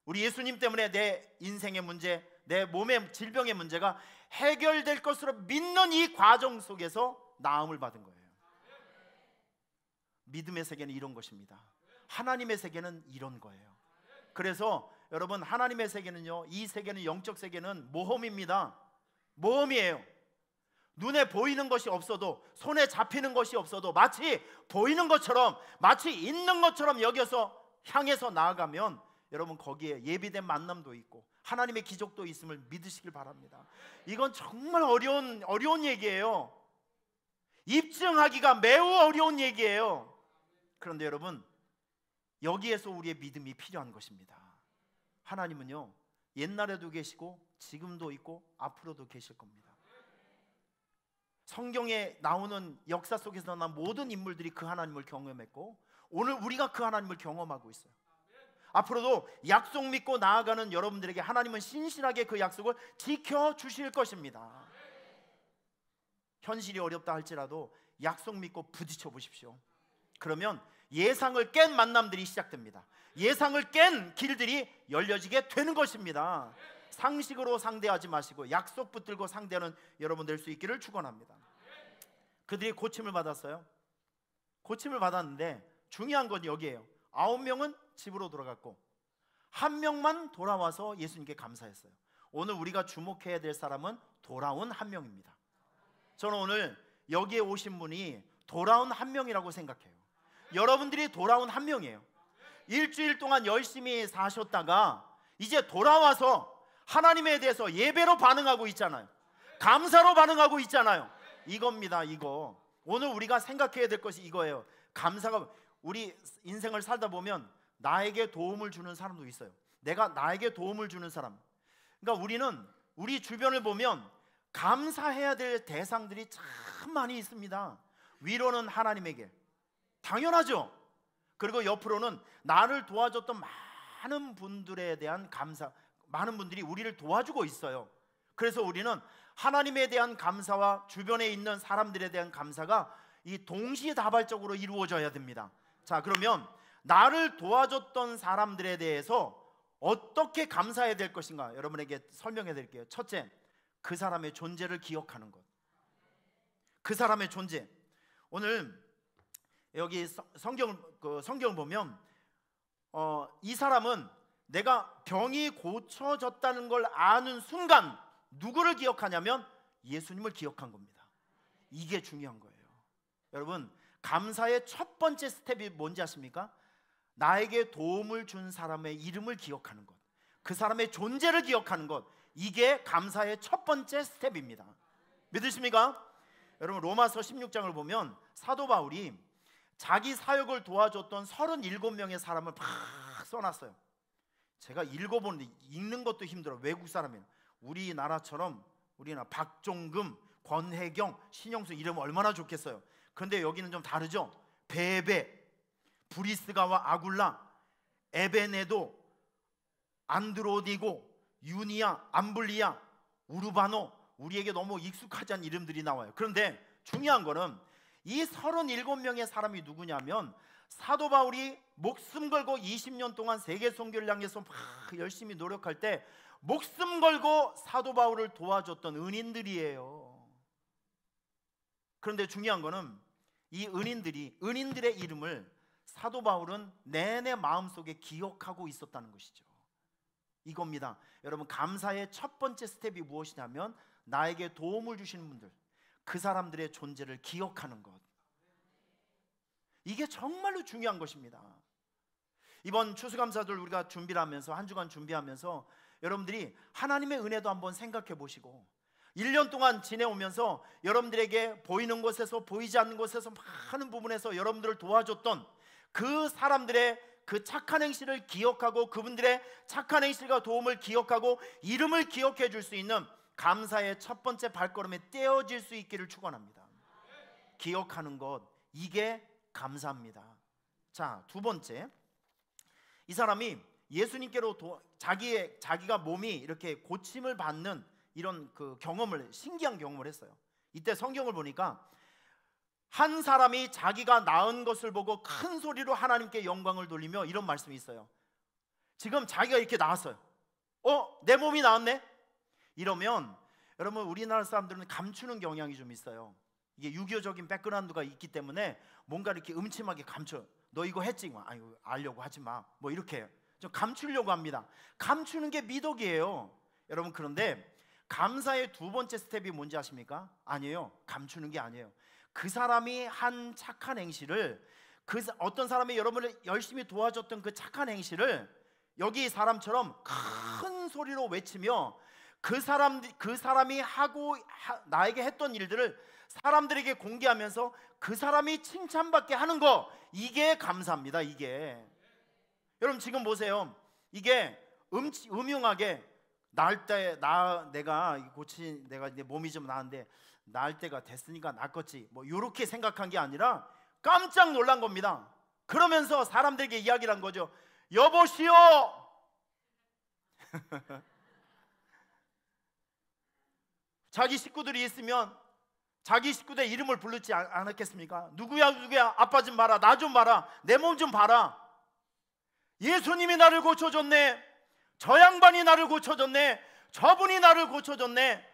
S1: 우리 예수님 때문에 내 인생의 문제, 내 몸의 질병의 문제가 해결될 것으로 믿는 이 과정 속에서 나음을 받은 거예요. 믿음의 세계는 이런 것입니다. 하나님의 세계는 이런 거예요. 그래서 여러분 하나님의 세계는요, 이 세계는 영적 세계는 모험입니다. 모험이에요. 눈에 보이는 것이 없어도, 손에 잡히는 것이 없어도 마치 보이는 것처럼, 마치 있는 것처럼 여겨서 향해서 나아가면 여러분 거기에 예비된 만남도 있고 하나님의 기적도 있음을 믿으시길 바랍니다. 이건 정말 어려운 얘기예요. 입증하기가 매우 어려운 얘기예요. 그런데 여러분 여기에서 우리의 믿음이 필요한 것입니다. 하나님은요 옛날에도 계시고 지금도 있고 앞으로도 계실 겁니다. 성경에 나오는 역사 속에서 난 모든 인물들이 그 하나님을 경험했고 오늘 우리가 그 하나님을 경험하고 있어요. 앞으로도 약속 믿고 나아가는 여러분들에게 하나님은 신실하게 그 약속을 지켜주실 것입니다. 현실이 어렵다 할지라도 약속 믿고 부딪혀 보십시오. 그러면 예상을 깬 만남들이 시작됩니다. 예상을 깬 길들이 열려지게 되는 것입니다. 상식으로 상대하지 마시고 약속 붙들고 상대하는 여러분 될 수 있기를 축원합니다. 그들이 고침을 받았어요. 고침을 받았는데 중요한 건 여기에요. 9명은 집으로 돌아갔고 1명만 돌아와서 예수님께 감사했어요. 오늘 우리가 주목해야 될 사람은 돌아온 1명입니다. 저는 오늘 여기에 오신 분이 돌아온 1명이라고 생각해요. 여러분들이 돌아온 1명이에요. 일주일 동안 열심히 사셨다가 이제 돌아와서 하나님에 대해서 예배로 반응하고 있잖아요. 감사로 반응하고 있잖아요. 이겁니다. 이거 오늘 우리가 생각해야 될 것이 이거예요. 감사가 우리 인생을 살다 보면 나에게 도움을 주는 사람도 있어요. 내가 나에게 도움을 주는 사람. 그러니까 우리는 우리 주변을 보면 감사해야 될 대상들이 참 많이 있습니다. 위로는 하나님에게, 당연하죠. 그리고 옆으로는 나를 도와줬던 많은 분들에 대한 감사, 많은 분들이 우리를 도와주고 있어요. 그래서 우리는 하나님에 대한 감사와 주변에 있는 사람들에 대한 감사가 이 동시다발적으로 이루어져야 됩니다. 자, 그러면 나를 도와줬던 사람들에 대해서 어떻게 감사해야 될 것인가 여러분에게 설명해 드릴게요. 첫째, 그 사람의 존재를 기억하는 것. 그 사람의 존재. 오늘 여기 성경을 보면 이 사람은 내가 병이 고쳐졌다는 걸 아는 순간 누구를 기억하냐면 예수님을 기억한 겁니다. 이게 중요한 거예요. 여러분, 감사의 첫 번째 스텝이 뭔지 아십니까? 나에게 도움을 준 사람의 이름을 기억하는 것, 그 사람의 존재를 기억하는 것, 이게 감사의 첫 번째 스텝입니다. 믿으십니까? 여러분, 로마서 16장을 보면 사도 바울이 자기 사역을 도와줬던 37명의 사람을 팍 써놨어요. 제가 읽어보는데 읽는 것도 힘들어요. 외국 사람이에요. 우리나라처럼 우리나라 박종금, 권혜경, 신영수 이름 얼마나 좋겠어요. 그런데 여기는 좀 다르죠. 베베, 브리스가와 아굴라, 에베네도, 안드로디고, 유니아, 암블리아, 우르바노, 우리에게 너무 익숙하지 않은 이름들이 나와요. 그런데 중요한 거는 이 37명의 사람이 누구냐면 사도 바울이 목숨 걸고 20년 동안 세계 선교를 향해서 막 열심히 노력할 때 목숨 걸고 사도 바울을 도와줬던 은인들이에요. 그런데 중요한 거는 이 은인들의 이름을 사도 바울은 내내 마음속에 기억하고 있었다는 것이죠. 이겁니다. 여러분, 감사의 첫 번째 스텝이 무엇이냐면 나에게 도움을 주시는 분들, 그 사람들의 존재를 기억하는 것. 이게 정말로 중요한 것입니다. 이번 추수감사절 우리가 준비를 하면서, 한 주간 준비하면서 여러분들이 하나님의 은혜도 한번 생각해 보시고 1년 동안 지내오면서 여러분들에게 보이는 곳에서 보이지 않는 곳에서 많은 부분에서 여러분들을 도와줬던 그 사람들의 그 착한 행실을 기억하고 그분들의 착한 행실과 도움을 기억하고 이름을 기억해 줄 수 있는 감사의 첫 번째 발걸음에 떼어질 수 있기를 축원합니다. 기억하는 것, 이게 감사합니다. 자, 두 번째, 이 사람이 예수님께로 자기가 몸이 이렇게 고침을 받는 이런 그 신기한 경험을 했어요. 이때 성경을 보니까 한 사람이 자기가 나은 것을 보고 큰 소리로 하나님께 영광을 돌리며 이런 말씀이 있어요. 지금 자기가 이렇게 나았어요. 내 몸이 나았네? 이러면 여러분, 우리나라 사람들은 감추는 경향이 좀 있어요. 이게 유교적인 백그라운드가 있기 때문에 뭔가 이렇게 음침하게 감춰. 너 이거 했지? 아유, 알려고 하지 마. 뭐 이렇게 좀 감추려고 합니다. 감추는 게 미덕이에요. 여러분, 그런데 감사의 두 번째 스텝이 뭔지 아십니까? 아니에요. 감추는 게 아니에요. 그 사람이 한 착한 행실을, 어떤 사람이 여러분을 열심히 도와줬던 그 착한 행실을 여기 사람처럼 큰 소리로 외치며 그 사람이 나에게 했던 일들을 사람들에게 공개하면서 그 사람이 칭찬받게 하는 거, 이게 감사합니다. 이게 여러분 지금 보세요. 이게 음흉하게 내가 내 몸이 좀 나은데 나을 때가 됐으니까 낫겠지, 뭐 이렇게 생각한 게 아니라 깜짝 놀란 겁니다. 그러면서 사람들에게 이야기를 한 거죠. 여보시오, 자기 식구들이 있으면 자기 식구들 이름을 부르지 않았겠습니까? 누구야 아빠 좀 봐라, 나 좀 봐라, 내 몸 좀 봐라. 예수님이 나를 고쳐줬네, 저 양반이 나를 고쳐줬네, 저분이 나를 고쳐줬네.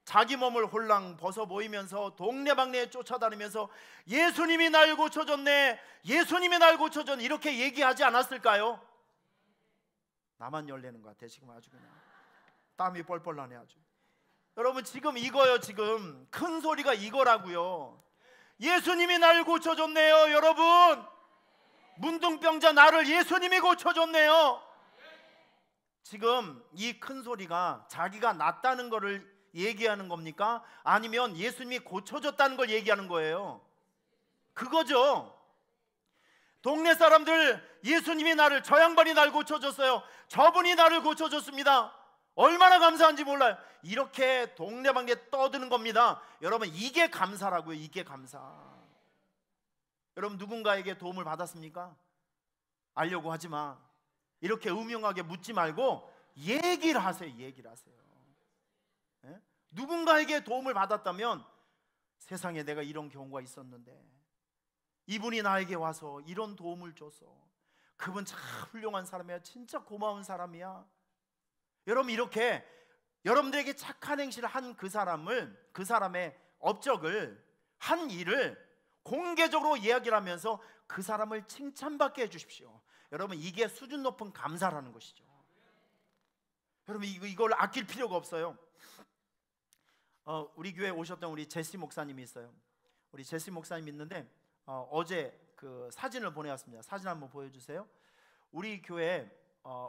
S1: 자기 몸을 홀랑 벗어 보이면서 동네방네에 쫓아다니면서 예수님이 날 고쳐줬네, 예수님이 날 고쳐줬네, 이렇게 얘기하지 않았을까요? 나만 열내는 것 같아. 지금 아주 그냥 땀이 뻘뻘 나네 아주. 여러분 지금 이거요. 지금 큰 소리가 이거라고요. 예수님이 날 고쳐줬네요. 여러분, 문둥병자 나를 예수님이 고쳐줬네요. 지금 이 큰 소리가 자기가 낫다는 거를 얘기하는 겁니까? 아니면 예수님이 고쳐줬다는 걸 얘기하는 거예요? 그거죠. 동네 사람들, 예수님이 나를, 저 양반이 날 고쳐줬어요, 저분이 나를 고쳐줬습니다, 얼마나 감사한지 몰라요. 이렇게 동네방네 떠드는 겁니다. 여러분, 이게 감사라고요. 이게 감사. 여러분, 누군가에게 도움을 받았습니까? 알려고 하지 마. 이렇게 음흉하게 묻지 말고 얘기를 하세요. 얘기를 하세요. 예? 누군가에게 도움을 받았다면, 세상에 내가 이런 경우가 있었는데 이분이 나에게 와서 이런 도움을 줬어, 그분 참 훌륭한 사람이야, 진짜 고마운 사람이야. 여러분, 이렇게 여러분들에게 착한 행실을 한 그 사람을, 그 사람의 업적을, 한 일을 공개적으로 이야기를 하면서 그 사람을 칭찬받게 해주십시오. 여러분, 이게 수준 높은 감사라는 것이죠. 여러분, 이걸 아낄 필요가 없어요. 우리 교회에 오셨던 우리 제시 목사님이 있어요. 우리 제시 목사님 있는데 어제 그 사진을 보내왔습니다. 사진 한번 보여주세요. 우리 교회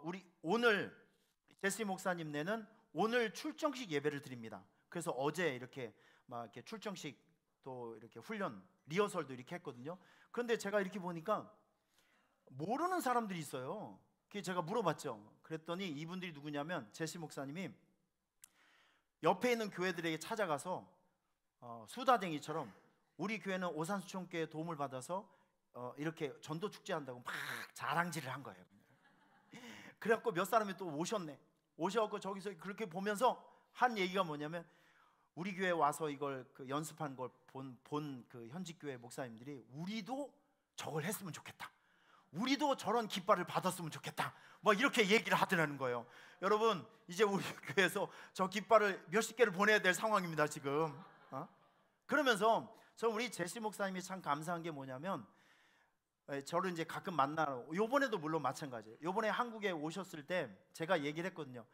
S1: 우리 오늘 제시 목사님네는 오늘 출정식 예배를 드립니다. 그래서 어제 이렇게 막 이렇게 출정식 또 이렇게 훈련 리허설도 이렇게 했거든요. 그런데 제가 이렇게 보니까 모르는 사람들이 있어요. 제가 물어봤죠. 그랬더니 이분들이 누구냐면, 제시 목사님이 옆에 있는 교회들에게 찾아가서 수다쟁이처럼 우리 교회는 오산수총교회 도움을 받아서 이렇게 전도 축제 한다고 막 자랑질을 한 거예요. 그래갖고 몇 사람이 또 오셔갖고 저기서 그렇게 보면서 한 얘기가 뭐냐면, 우리 교회 와서 이걸 그 연습한 걸 본 그 현직 교회 목사님들이 우리도 저걸 했으면 좋겠다, 우리도 저런 깃발을 받았으면 좋겠다, 뭐 이렇게 얘기를 하더라는 거예요. 여러분, 이제 우리 교회에서 저 깃발을 몇십 개를 보내야 될 상황입니다 지금. 그러면서 저 우리 제시 목사님이 참 감사한 게 뭐냐면, 저를 이제 가끔 만나러, 요번에도 물론 마찬가지예요. 요번에 한국에 오셨을 때 제가 얘기를 했거든요.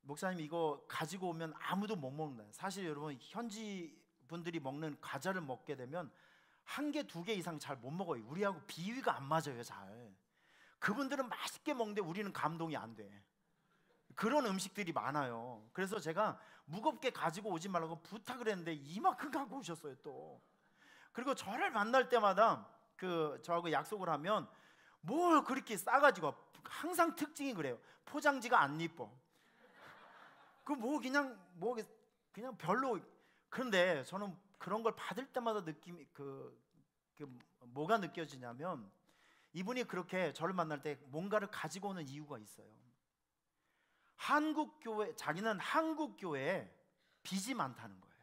S1: 목사님, 이거 가지고 오면 아무도 못 먹는다. 사실 여러분, 현지 분들이 먹는 과자를 먹게 되면 한 개, 두 개 이상 잘 못 먹어요. 우리하고 비위가 안 맞아요 잘. 그분들은 맛있게 먹는데 우리는 감동이 안 돼. 그런 음식들이 많아요. 그래서 제가 무겁게 가지고 오지 말라고 부탁을 했는데 이만큼 갖고 오셨어요 또. 그리고 저를 만날 때마다 저하고 약속을 하면 뭘 그렇게 싸가지고, 항상 특징이 그래요. 포장지가 안 이뻐. 그냥 별로. 그런데 저는 그런 걸 받을 때마다 느낌이 뭐가 느껴지냐면, 이분이 그렇게 저를 만날 때 뭔가를 가지고 오는 이유가 있어요. 자기는 한국 교회에 빚이 많다는 거예요.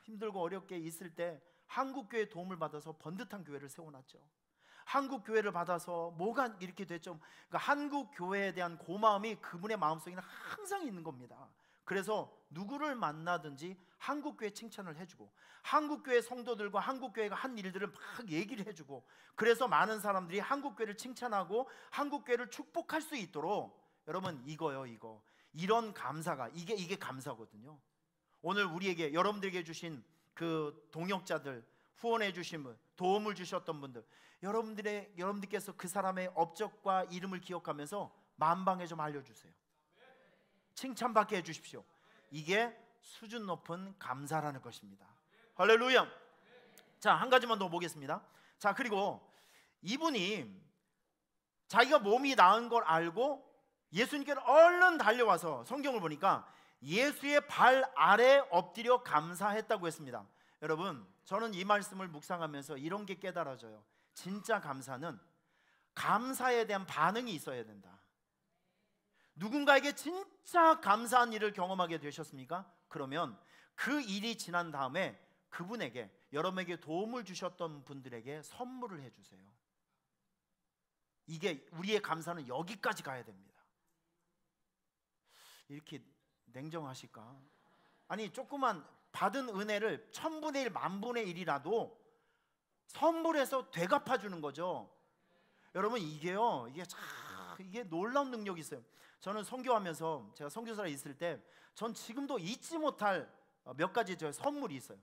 S1: 힘들고 어렵게 있을 때 한국 교회 도움을 받아서 번듯한 교회를 세워놨죠. 한국 교회를 받아서 뭐가 이렇게 됐죠. 그러니까 한국 교회에 대한 고마움이 그분의 마음속에는 항상 있는 겁니다. 그래서 누구를 만나든지 한국 교회 칭찬을 해주고, 한국 교회 성도들과 한국 교회가 한 일들을 막 얘기를 해주고, 그래서 많은 사람들이 한국 교회를 칭찬하고 한국 교회를 축복할 수 있도록, 여러분, 이거 이런 감사가 이게 감사거든요. 오늘 우리에게, 여러분들에게 주신 그 동역자들, 후원해 주신 분, 도움을 주셨던 분들, 여러분들께서 그 사람의 업적과 이름을 기억하면서 만방에 좀 알려주세요. 칭찬받게 해주십시오. 이게 수준 높은 감사라는 것입니다. 할렐루야. 자, 한 가지만 더 보겠습니다. 자, 그리고 이분이 자기가 몸이 나은 걸 알고 예수님께로 얼른 달려와서, 성경을 보니까 예수의 발 아래 엎드려 감사했다고 했습니다. 여러분, 저는 이 말씀을 묵상하면서 이런 게 깨달아져요. 진짜 감사는 감사에 대한 반응이 있어야 된다. 누군가에게 진짜 감사한 일을 경험하게 되셨습니까? 그러면 그 일이 지난 다음에 그분에게, 여러분에게 도움을 주셨던 분들에게 선물을 해주세요. 이게 우리의 감사는 여기까지 가야 됩니다. 이렇게 냉정하실까? 아니, 조그만 받은 은혜를 1000분의 1, 10,000분의 1이라도 선물해서 되갚아주는 거죠. 여러분, 이게 놀라운 능력이 있어요. 저는 선교하면서, 제가 선교사로 있을 때, 전 지금도 잊지 못할 몇 가지 선물이 있어요.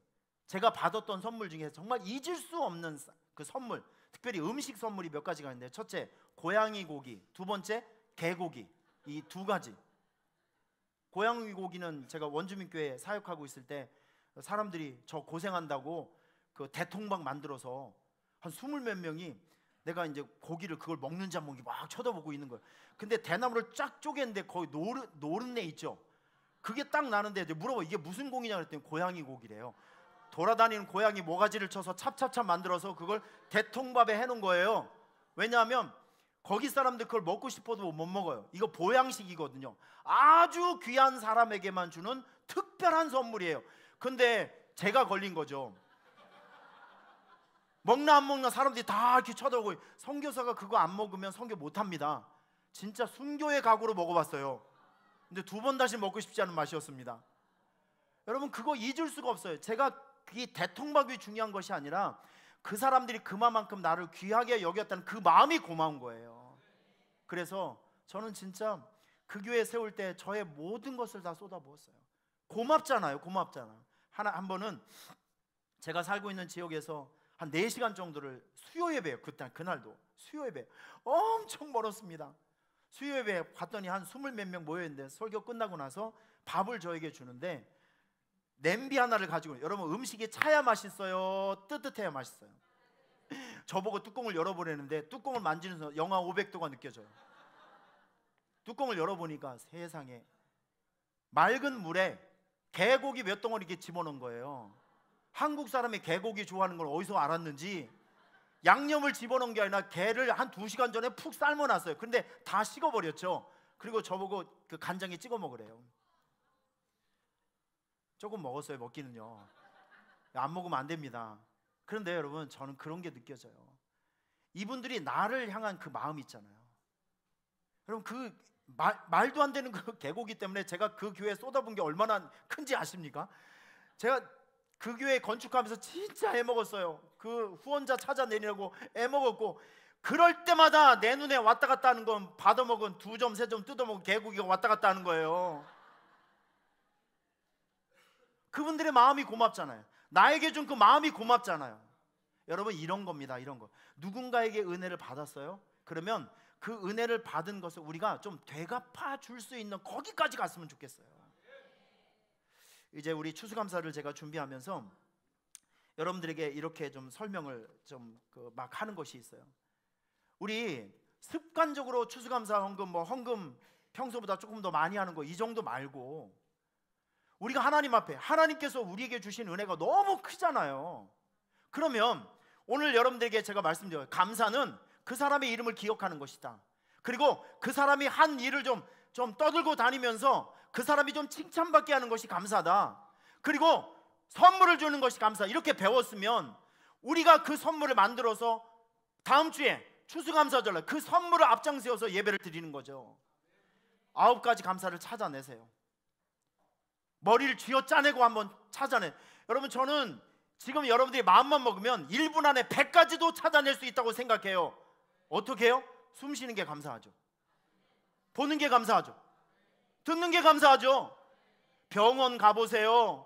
S1: 제가 받았던 선물 중에 정말 잊을 수 없는 그 선물, 특별히 음식 선물이 몇 가지가 있는데, 첫째, 고양이 고기, 두 번째, 개고기. 이 두 가지. 고양이 고기는 제가 원주민교회에 사역하고 있을 때 사람들이 저 고생한다고 그 대통박 만들어서 한 20몇 명이 내가 이제 고기를 그걸 먹는지 안 먹는지 막 쳐다보고 있는 거예요. 근데 대나무를 쫙 쪼갰는데 거기 노른내 있죠. 그게 딱 나는데 이제 물어봐, 이게 무슨 고기냐 그랬더니 고양이 고기래요. 돌아다니는 고양이 모가지를 쳐서 찹찹찹 만들어서 그걸 대통밥에 해놓은 거예요. 왜냐하면 거기 사람들 그걸 먹고 싶어도 못 먹어요. 이거 보양식이거든요. 아주 귀한 사람에게만 주는 특별한 선물이에요. 근데 제가 걸린 거죠. 먹나 안 먹나 사람들이 다 이렇게 쳐다보고, 선교사가 그거 안 먹으면 선교 못합니다. 진짜 순교의 각오로 먹어봤어요. 근데 2번 다시 먹고 싶지 않은 맛이었습니다. 여러분, 그거 잊을 수가 없어요. 제가 이 대통밥이 중요한 것이 아니라 그 사람들이 그만큼 나를 귀하게 여겼다는 그 마음이 고마운 거예요. 그래서 저는 진짜 그 교회 세울 때 저의 모든 것을 다 쏟아부었어요. 고맙잖아요. 한 번은 제가 살고 있는 지역에서 한 4시간 정도를 수요 예배예요. 그날도 수요 예배 엄청 멀었습니다. 수요 예배 갔더니 한 20몇 명 모여있는데 설교 끝나고 나서 밥을 저에게 주는데 냄비 하나를 가지고, 여러분 음식이 차야 맛있어요, 뜨뜻해야 맛있어요? 저보고 뚜껑을 열어보려는데 뚜껑을 만지는 순간 영하 500도가 느껴져요. 뚜껑을 열어보니까 세상에 맑은 물에 개고기 몇 덩어리 이렇게 집어넣은 거예요. 한국 사람이 개고기 좋아하는 걸 어디서 알았는지 양념을 집어넣은 게 아니라 개를 한 2시간 전에 푹 삶아놨어요. 근데 다 식어버렸죠. 그리고 저보고 그 간장에 찍어 먹으래요. 조금 먹었어요. 먹기는요. 안 먹으면 안 됩니다. 그런데 여러분, 저는 그런 게 느껴져요. 이분들이 나를 향한 그 마음이 있잖아요. 여러분, 그 말도 안 되는 그 개고기 때문에 제가 그 교회에 쏟아부은 게 얼마나 큰지 아십니까? 제가 그 교회 건축하면서 진짜 애먹었어요. 그 후원자 찾아내려고 애먹었고, 그럴 때마다 내 눈에 왔다 갔다 하는 건 받아먹은 2점 3점 뜯어먹은 개고기가 왔다 갔다 하는 거예요. 그분들의 마음이 고맙잖아요. 나에게 준 그 마음이 고맙잖아요. 여러분, 이런 겁니다. 이런 거. 누군가에게 은혜를 받았어요? 그러면 그 은혜를 받은 것을 우리가 좀 되갚아 줄 수 있는 거기까지 갔으면 좋겠어요. 이제 우리 추수감사를 제가 준비하면서 여러분들에게 이렇게 좀 설명을 좀 막 하는 것이 있어요. 우리 습관적으로 추수감사 헌금 평소보다 조금 더 많이 하는 거, 이 정도 말고 우리가 하나님 앞에, 하나님께서 우리에게 주신 은혜가 너무 크잖아요. 그러면 오늘 여러분들에게 제가 말씀드려요. 감사는 그 사람의 이름을 기억하는 것이다. 그리고 그 사람이 한 일을 좀 떠들고 다니면서 그 사람이 좀 칭찬받게 하는 것이 감사다. 그리고 선물을 주는 것이 감사. 이렇게 배웠으면 우리가 그 선물을 만들어서 다음 주에 추수감사절 그 선물을 앞장세워서 예배를 드리는 거죠. 9가지 감사를 찾아내세요. 머리를 쥐어짜내고 한번 찾아내. 여러분, 저는 지금 여러분들이 마음만 먹으면 1분 안에 100가지도 찾아낼 수 있다고 생각해요. 어떻게 해요? 숨 쉬는 게 감사하죠. 보는 게 감사하죠. 듣는 게 감사하죠. 병원 가보세요.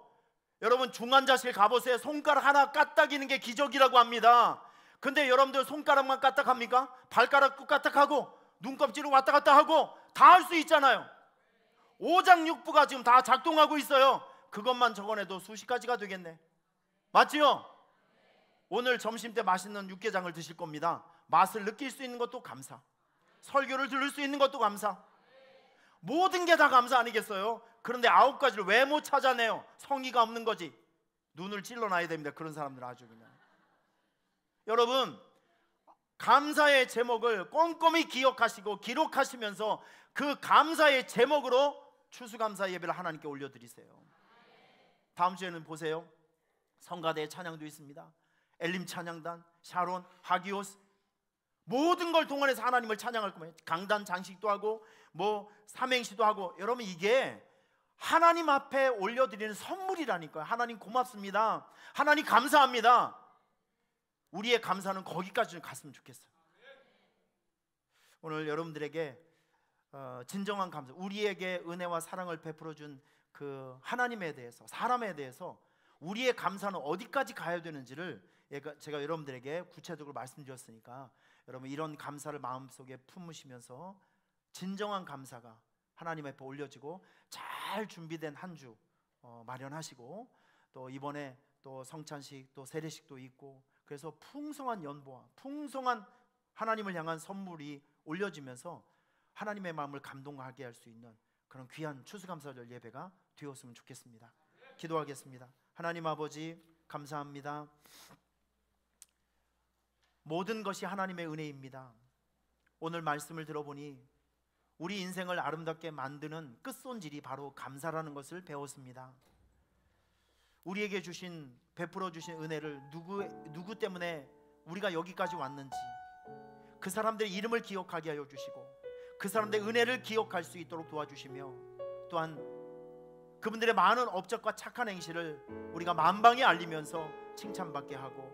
S1: 여러분, 중환자실 가보세요. 손가락 하나 까딱이는 게 기적이라고 합니다. 근데 여러분들 손가락만 까딱합니까? 발가락도 까딱하고 눈껍질을 왔다 갔다 하고 다 할 수 있잖아요. 오장육부가 지금 다 작동하고 있어요. 그것만 적어내도 수십 가지가 되겠네. 맞지요? 오늘 점심때 맛있는 육개장을 드실 겁니다. 맛을 느낄 수 있는 것도 감사, 설교를 들을 수 있는 것도 감사, 모든 게 다 감사 아니겠어요? 그런데 9가지를 왜 못 찾아내요? 성의가 없는 거지. 눈을 찔러놔야 됩니다. 그런 사람들 아주 그냥. 여러분, 감사의 제목을 꼼꼼히 기억하시고 기록하시면서 그 감사의 제목으로 추수감사 예배를 하나님께 올려드리세요. 다음 주에는 보세요. 성가대의 찬양도 있습니다. 엘림 찬양단, 샤론, 하기오스, 모든 걸 동원해서 하나님을 찬양할 거예요. 강단 장식도 하고 뭐 삼행시도 하고. 여러분, 이게 하나님 앞에 올려드리는 선물이라니까요. 하나님 고맙습니다. 하나님 감사합니다. 우리의 감사는 거기까지 좀 갔으면 좋겠어요. 오늘 여러분들에게 진정한 감사, 우리에게 은혜와 사랑을 베풀어 준 그 하나님에 대해서, 사람에 대해서 우리의 감사는 어디까지 가야 되는지를 제가 여러분들에게 구체적으로 말씀드렸으니까 여러분, 이런 감사를 마음속에 품으시면서 진정한 감사가 하나님 앞에 올려지고 잘 준비된 한 주 마련하시고, 또 이번에 또 성찬식 또 세례식도 있고 그래서 풍성한 연보와 풍성한 하나님을 향한 선물이 올려지면서 하나님의 마음을 감동하게 할 수 있는 그런 귀한 추수감사절 예배가 되었으면 좋겠습니다. 기도하겠습니다. 하나님 아버지, 감사합니다. 모든 것이 하나님의 은혜입니다. 오늘 말씀을 들어보니 우리 인생을 아름답게 만드는 끝손질이 바로 감사라는 것을 배웠습니다. 우리에게 주신, 베풀어 주신 은혜를 누구 때문에 우리가 여기까지 왔는지 그 사람들의 이름을 기억하게 하여 주시고 그 사람들의 은혜를 기억할 수 있도록 도와주시며, 또한 그분들의 많은 업적과 착한 행실을 우리가 만방에 알리면서 칭찬받게 하고,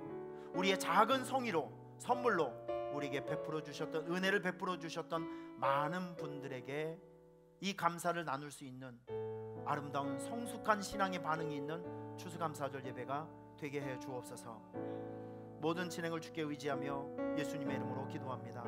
S1: 우리의 작은 성의로, 선물로 우리에게 베풀어 주셨던, 은혜를 베풀어 주셨던 많은 분들에게 이 감사를 나눌 수 있는 아름다운 성숙한 신앙의 반응이 있는 추수감사절 예배가 되게 해 주옵소서. 모든 진행을 주께 의지하며 예수님의 이름으로 기도합니다.